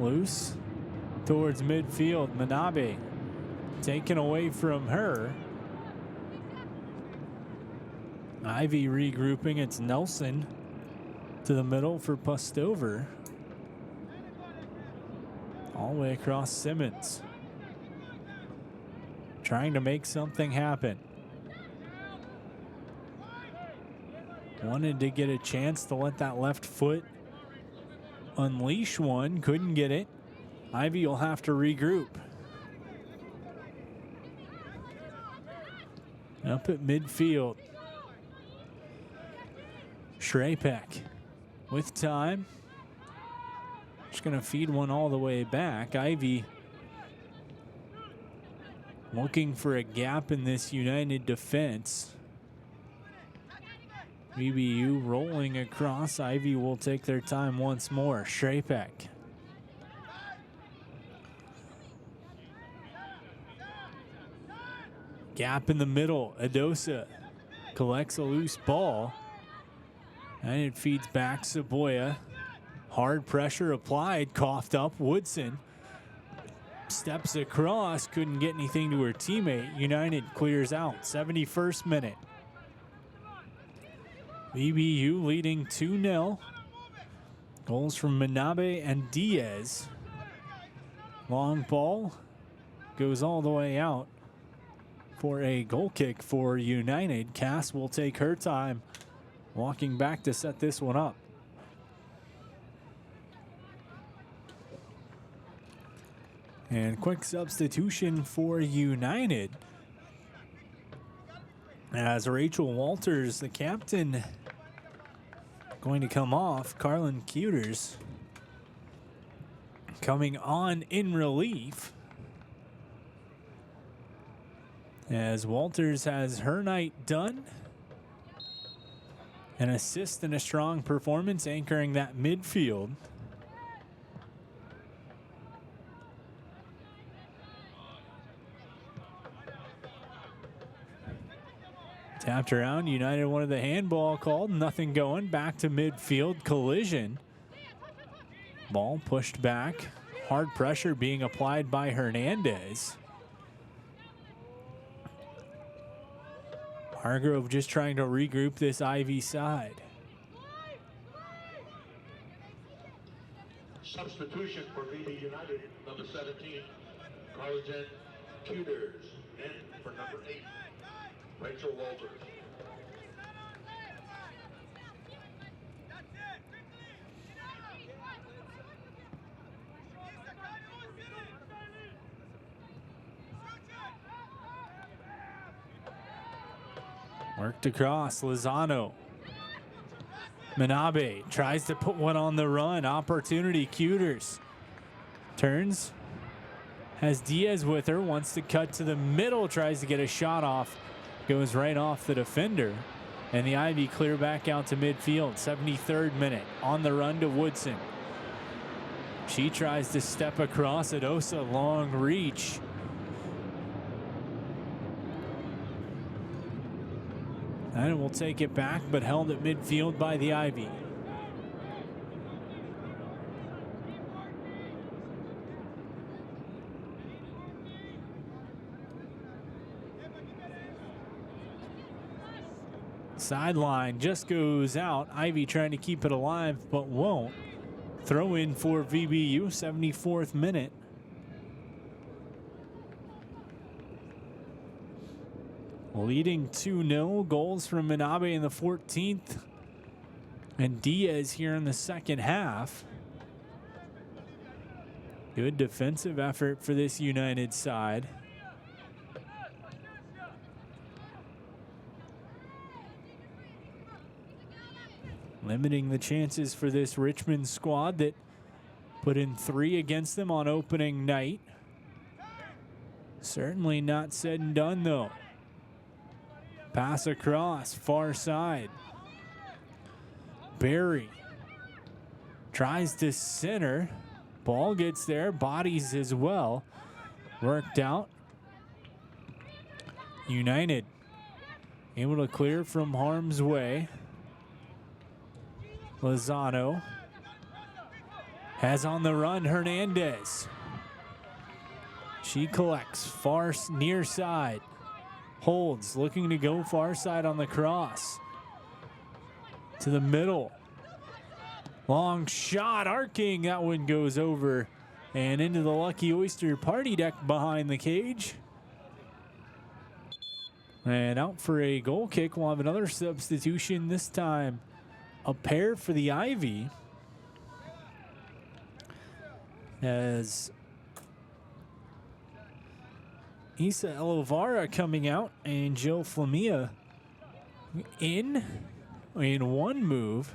Loose towards midfield. Manabe taken away from her. Ivy regrouping. It's Nelson to the middle for Pustover. All the way across Simmons. Trying to make something happen. Wanted to get a chance to let that left foot unleash one. Couldn't get it. Ivy will have to regroup. Up at midfield. Shrapek with time. Just going to feed one all the way back. Ivy looking for a gap in this United defense. VBU rolling across. Ivy will take their time once more. Shrapek. Gap in the middle. Adosa collects a loose ball. And it feeds back Saboya. Hard pressure applied. Coughed up. Woodson steps across. Couldn't get anything to her teammate. United clears out. 71st minute. VBU leading 2-0. Goals from Manabe and Diaz. Long ball goes all the way out for a goal kick for United. Cass will take her time walking back to set this one up. And quick substitution for United. As Rachel Walters, the captain, going to come off. Carlin Cuters coming on in relief. As Walters has her night done. An assist and a strong performance anchoring that midfield. Tapped around. United wanted the handball called. Nothing going. Back to midfield. Collision. Ball pushed back. Hard pressure being applied by Hernandez. Hargrove just trying to regroup this Ivy side. Substitution for VB United, number 17, Carlin Cuters, and for number 8, Rachel Walters. Worked across. Lozano. Manabe tries to put one on the run. Opportunity. Cuters turns. Has Diaz with her. Wants to cut to the middle. Tries to get a shot off. Goes right off the defender. And the Ivy clear back out to midfield. 73rd minute. On the run to Woodson. She tries to step across. Adosa, long reach. And will take it back, but held at midfield by the Ivy. Sideline just goes out. Ivy trying to keep it alive, but won't. Throw in for VBU, 74th minute. Leading 2-0. Goals from Manabe in the 14th. And Diaz here in the second half. Good defensive effort for this United side. Limiting the chances for this Richmond squad that put in 3 against them on opening night. Certainly not said and done though. Pass across, far side. Barry tries to center. Ball gets there, bodies as well. Worked out. United able to clear from harm's way. Lozano Has on the run Hernandez. She collects far near side. Holds, looking to go far side on the cross. To the middle. Long shot, arcing. That one goes over and into the Lucky Oyster party deck behind the cage. And out for a goal kick. We'll have another substitution, this time a pair for the Ivy. As Isa Elovara coming out and Joe Flamia in one move.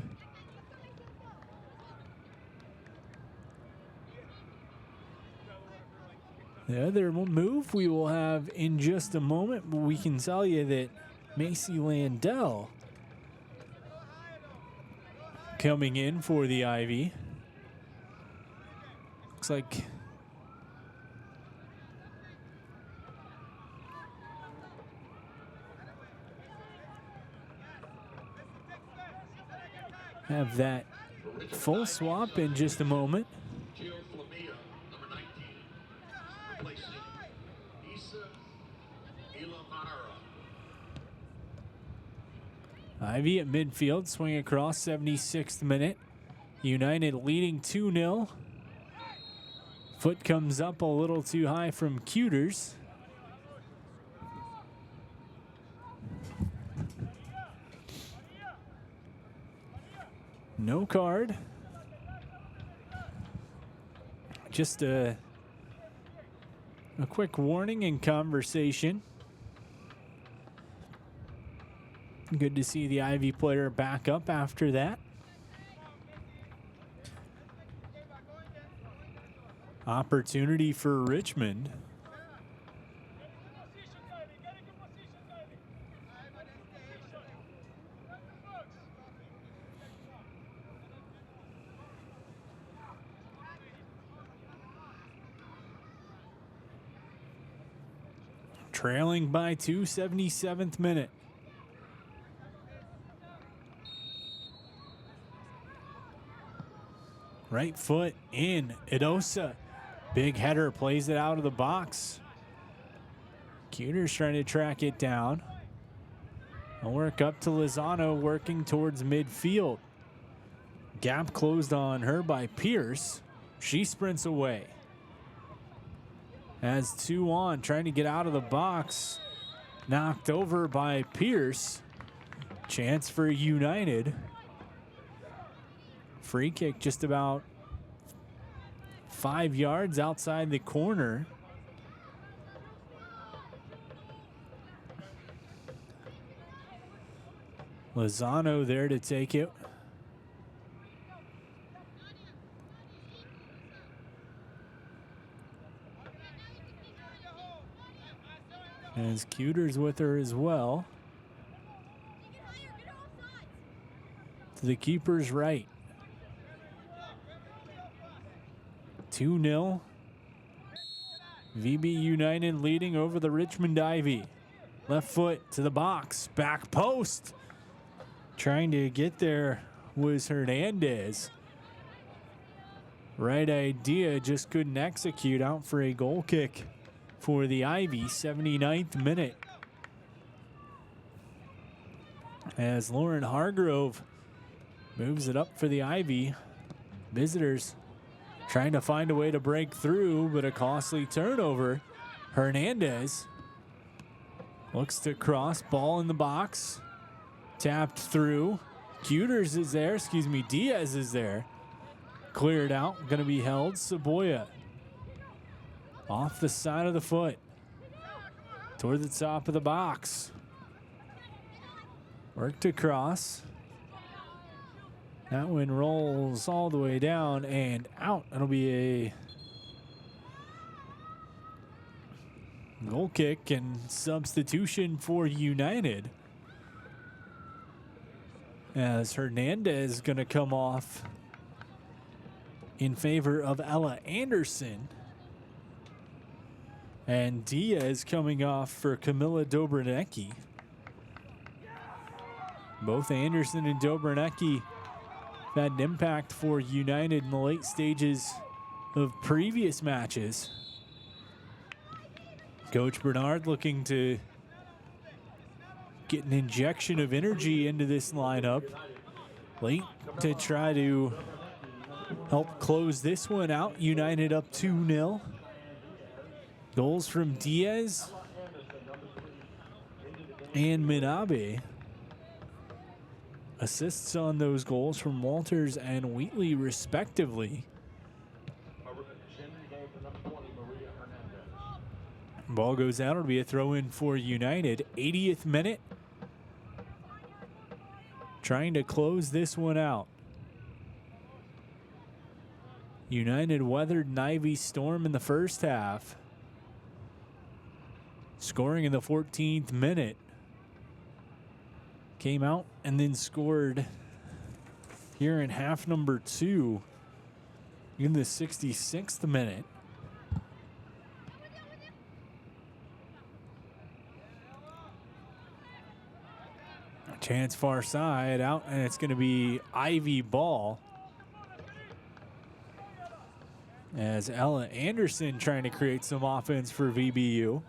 The other move we will have in just a moment, but we can tell you that Macy Landell coming in for the Ivy. Looks like have that full swap in just a moment. Ivy at midfield, swing across, 76th minute. United leading 2-0. Foot comes up a little too high from Cuters. No card. Just a quick warning and conversation. Good to see the Ivy player back up after that. Opportunity for Richmond. Trailing by 2, 77th minute. Right foot in. Idosa. Big header, plays it out of the box. Cuters trying to track it down. I'll work up to Lozano, working towards midfield. Gap closed on her by Pierce. She sprints away. Has 2 on, trying to get out of the box. Knocked over by Pierce. Chance for United. Free kick just about 5 yards outside the corner. Lozano there to take it. As Cuters with her as well. To the keeper's right. 2-0. VB United leading over the Richmond Ivy. Left foot to the box. Back post. Trying to get there was Hernandez. Right idea, just couldn't execute. Out for a goal kick for the Ivy. 79th minute. As Lauren Hargrove moves it up for the Ivy. Visitors trying to find a way to break through, but a costly turnover. Hernandez looks to cross, ball in the box. Tapped through. Cuters is there, Diaz is there. Cleared out, gonna be held. Saboya off the side of the foot. Toward the top of the box. Work to cross. That one rolls all the way down and out. It'll be a goal kick and substitution for United. As Hernandez is going to come off in favor of Ella Anderson. And Diaz coming off for Camilla Dobranecki. Both Anderson and Dobranecki had an impact for United in the late stages of previous matches. Coach Bernard looking to get an injection of energy into this lineup late to try to help close this one out. United up 2-0. Goals from Diaz and Minabe. Assists on those goals from Walters and Wheatley, respectively. Ball goes out. It'll be a throw-in for United. 80th minute. Trying to close this one out. United weathered an Ivy storm in the first half. Scoring in the 14th minute. Came out and then scored here in half number 2 in the 66th minute. A chance far side out, and it's going to be Ivy ball. As Ella Anderson trying to create some offense for VBU.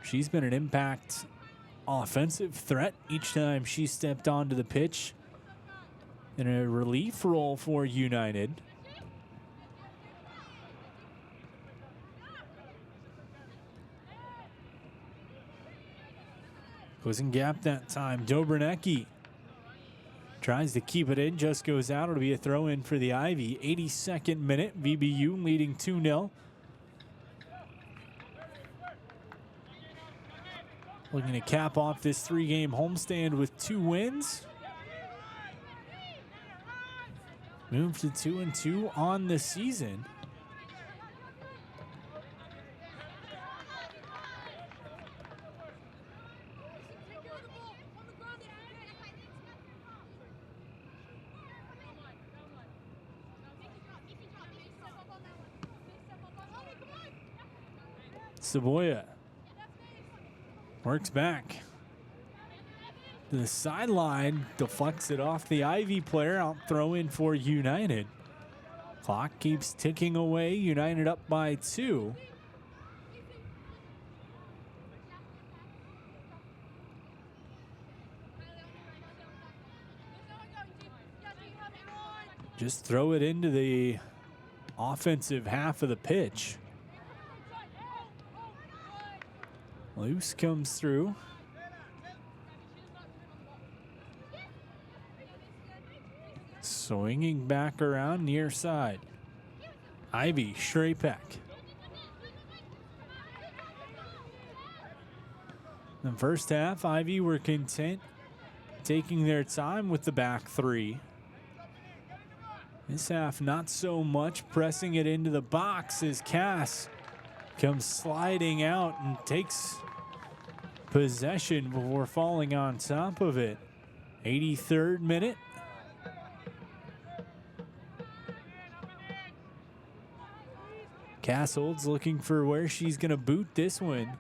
She's been an impact offensive threat each time she stepped onto the pitch in a relief role for United. Closing gap that time. Dobranecki tries to keep it in, just goes out. It'll be a throw in for the Ivy. 82nd minute, VBU leading 2-0. Looking to cap off this 3-game homestand with 2 wins. Move to 2-2 on the season. Saboya works back to the sideline, deflects it off the Ivy player, out throw in for United. Clock keeps ticking away, United up by 2. Just throw it into the offensive half of the pitch. Loose comes through. Swinging back around near side. Ivy Shrapek. In the first half, Ivy were content taking their time with the back 3. This half, not so much, pressing it into the box as Cass comes sliding out and takes possession before falling on top of it. 83rd minute. Castle's looking for where she's going to boot this one.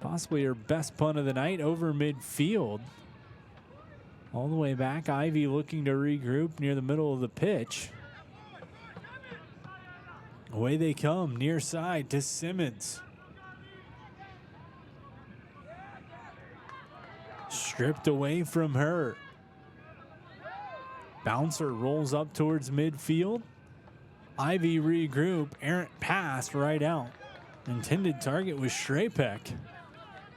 Possibly her best punt of the night over midfield. All the way back, Ivy looking to regroup near the middle of the pitch. Away they come, near side to Simmons. Stripped away from her. Bouncer rolls up towards midfield. Ivy regroup, errant pass right out. Intended target was Shrapek.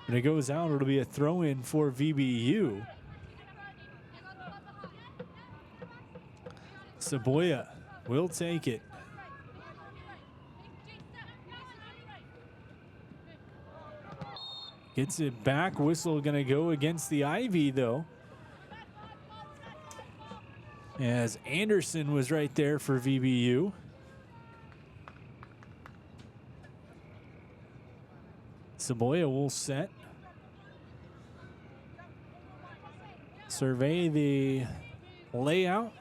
When it goes out, it'll be a throw in for VBU. Saboya will take it. Gets it back. Whistle going to go against the Ivy, though. As Anderson was right there for VBU. Saboya will set. Survey the layout.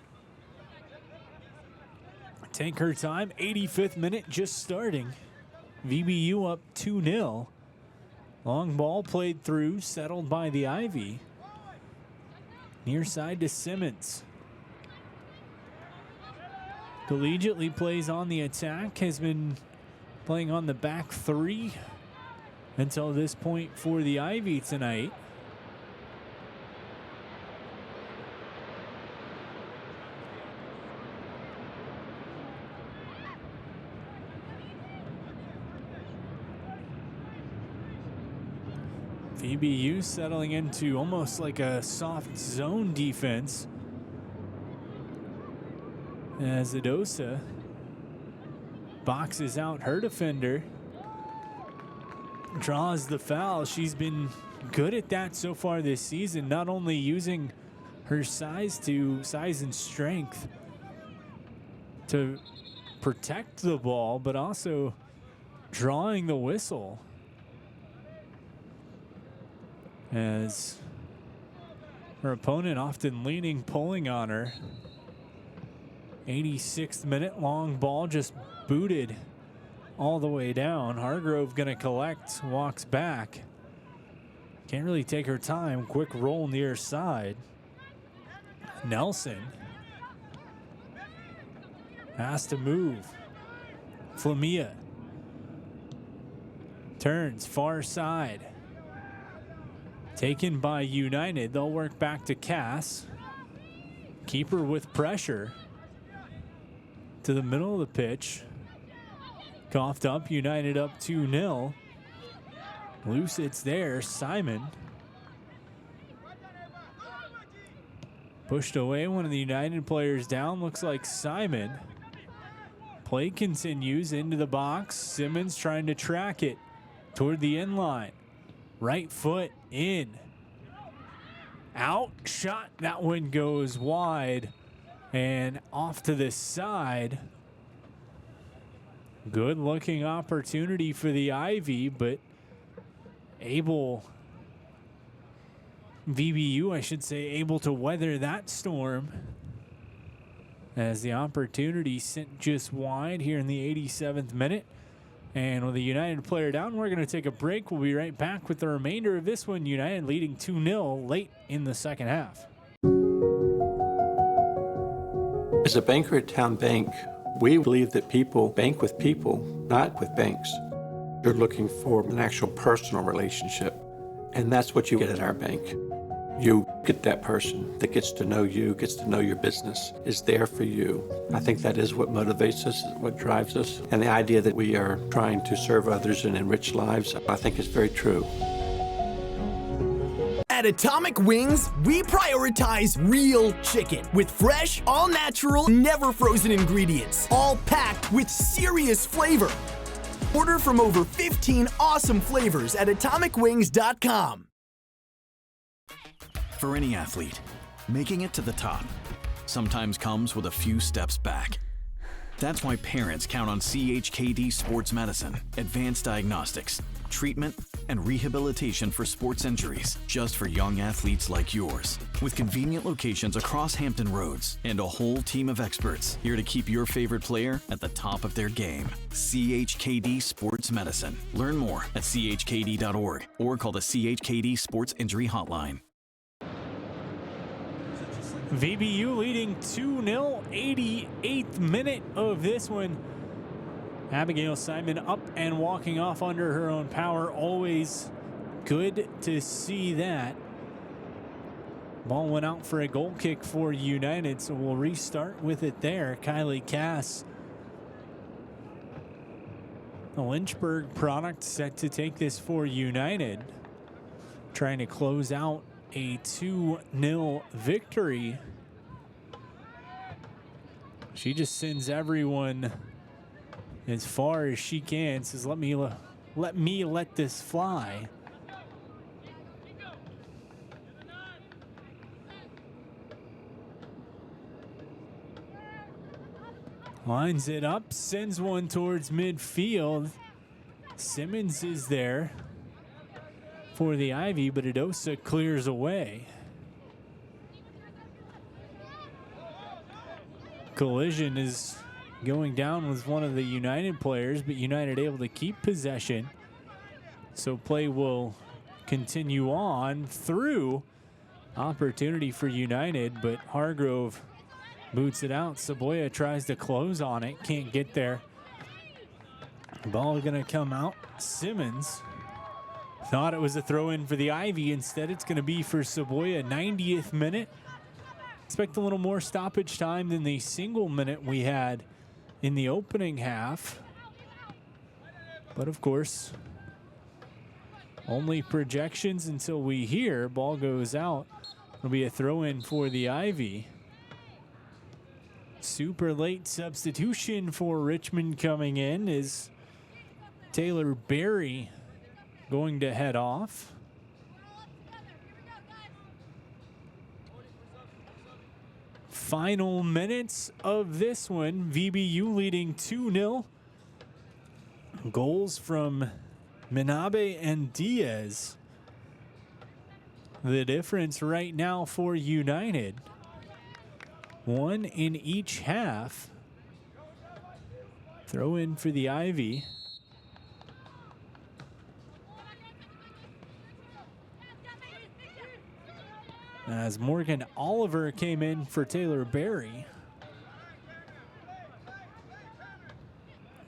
Take her time. 85th minute just starting. VBU up 2-0. Long ball played through, settled by the Ivy. Near side to Simmons. Collegiately plays on the attack, has been playing on the back three until this point for the Ivy tonight. VBU settling into almost like a soft zone defense as Adosa boxes out her defender, draws the foul. She's been good at that so far this season, not only using her size and strength to protect the ball, but also drawing the whistle as her opponent often pulling on her. 86th minute, long ball just booted all the way down. Hargrove gonna collect, walks back. Can't really take her time. Quick roll near side. Nelson has to move. Flamia turns far side. Taken by United. They'll work back to Cass. Keeper with pressure to the middle of the pitch. Coughed up. United up 2-0. Loose, it's there. Simon pushed away. One of the United players down. Looks like Simon. Play continues into the box. Simmons trying to track it toward the end line. Right foot in. Out shot. That one goes wide and off to the side. Good looking opportunity for the Ivy, but VBU, I should say, able to weather that storm as the opportunity sent just wide here in the 87th minute. And with a United player down, we're going to take a break. We'll be right back with the remainder of this one. United leading 2-0 late in the second half. As a banker at Town Bank, we believe that people bank with people, not with banks. You're looking for an actual personal relationship, and that's what you get at our bank. You get that person that gets to know you, gets to know your business, is there for you. I think that is what motivates us, what drives us. And the idea that we are trying to serve others and enrich lives, I think is very true. At Atomic Wings, we prioritize real chicken with fresh, all-natural, never-frozen ingredients, all packed with serious flavor. Order from over 15 awesome flavors at atomicwings.com. For any athlete, making it to the top sometimes comes with a few steps back. That's why parents count on CHKD Sports Medicine, advanced diagnostics, treatment, and rehabilitation for sports injuries, just for young athletes like yours. With convenient locations across Hampton Roads and a whole team of experts here to keep your favorite player at the top of their game. CHKD Sports Medicine. Learn more at chkd.org or call the CHKD Sports Injury Hotline. VBU leading 2-0, 88th minute of this one. Abigail Simon up and walking off under her own power. Always good to see that. Ball went out for a goal kick for United, so we'll restart with it there. Kylie Cass, the Lynchburg product, set to take this for United. Trying to close out a 2-0 victory. She just sends everyone as far as she can. Says, let me let this fly. Lines it up, sends one towards midfield. Simmons is there for the Ivy, but Adosa clears away. Collision is going down with one of the United players, but United able to keep possession. So play will continue on through opportunity for United, but Hargrove boots it out. Saboya tries to close on it, can't get there. Ball gonna come out. Simmons thought it was a throw in for the Ivy. Instead, it's gonna be for Saboya. 90th minute. Expect a little more stoppage time than the single minute we had in the opening half. But of course, only projections until we hear. Ball goes out. It'll be a throw in for the Ivy. Super late substitution for Richmond coming in is Taylor Berry going to head off. Final minutes of this one. VBU leading 2-0. Goals from Minabe and Diaz. The difference right now for United. One in each half. Throw in for the Ivy. As Morgan Oliver came in for Taylor Berry.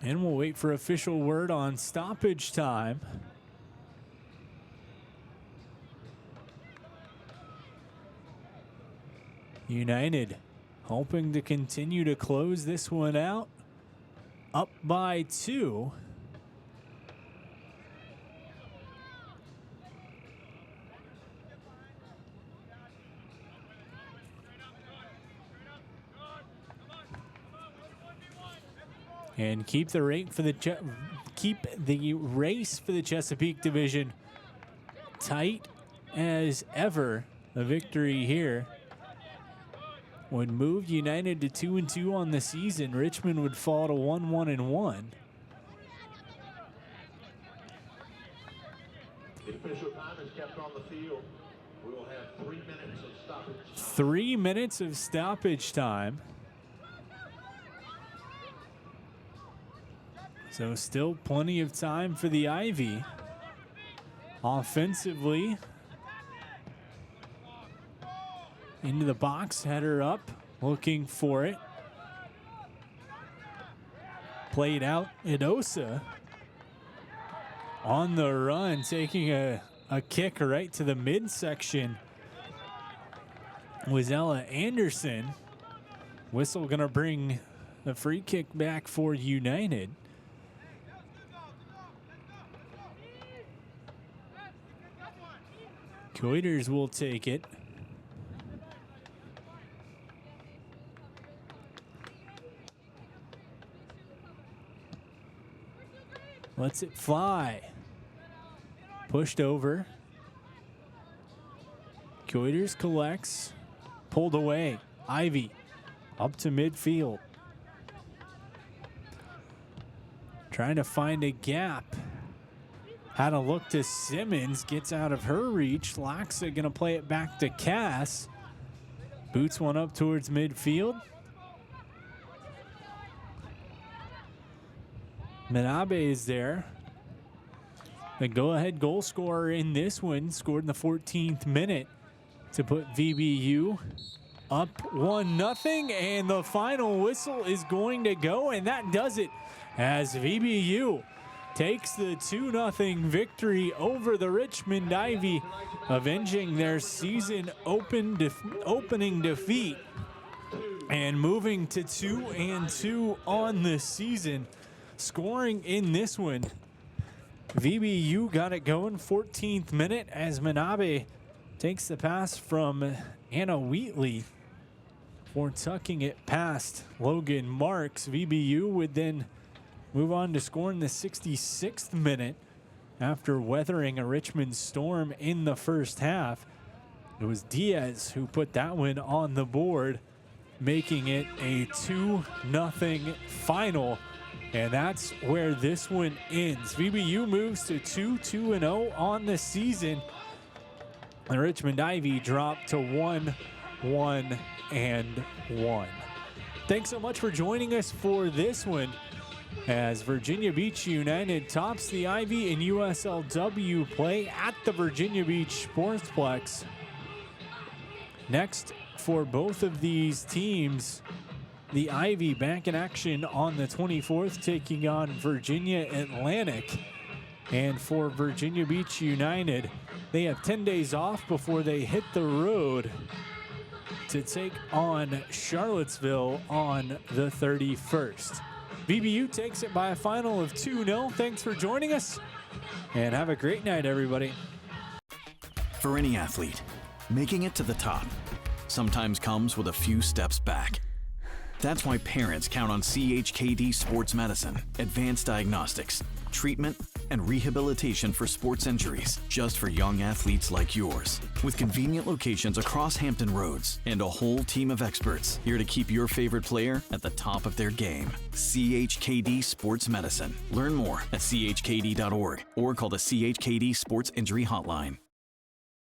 And we'll wait for official word on stoppage time. United hoping to continue to close this one out. Up by 2. And keep the race for the Chesapeake division tight as ever. The victory here would move United to 2-2 on the season. Richmond would fall to 1-1-1. The official time is kept on the field. We will have 3 minutes of stoppage time. 3 minutes of stoppage time. So still plenty of time for the Ivy. Offensively, into the box, header up, looking for it. Played out, Idosa on the run, taking a kick right to the midsection. Was Ella Anderson. Whistle gonna bring the free kick back for United. Coiters will take it. Lets it fly. Pushed over. Coiters collects. Pulled away. Ivy up to midfield. Trying to find a gap. Had a look to Simmons, gets out of her reach. Laxa gonna play it back to Cass. Boots one up towards midfield. Minabe is there. The go-ahead goal scorer in this one, scored in the 14th minute to put VBU up 1-0, and the final whistle is going to go, and that does it as VBU takes the 2-0 victory over the Richmond Ivy, avenging their season opening defeat and moving to 2-2 on the season. Scoring in this one, VBU got it going 14th minute as Minabe takes the pass from Anna Wheatley for tucking it past Logan Marks. VBU would then move on to score in the 66th minute after weathering a Richmond storm in the first half. It was Diaz who put that one on the board, making it a 2-0 final. And that's where this one ends. VBU moves to 2-2-0 on the season. The Richmond Ivy dropped to 1-1-1. Thanks so much for joining us for this one, as Virginia Beach United tops the Ivy in USLW play at the Virginia Beach Sportsplex. Next, for both of these teams, the Ivy back in action on the 24th, taking on Virginia Atlantic. And for Virginia Beach United, they have 10 days off before they hit the road to take on Charlottesville on the 31st. VBU takes it by a final of 2-0. Thanks for joining us, and have a great night, everybody. For any athlete, making it to the top sometimes comes with a few steps back. That's why parents count on CHKD Sports Medicine, advanced diagnostics, treatment, and rehabilitation for sports injuries, just for young athletes like yours. With convenient locations across Hampton Roads and a whole team of experts here to keep your favorite player at the top of their game. CHKD Sports Medicine. Learn more at chkd.org or call the CHKD Sports Injury Hotline.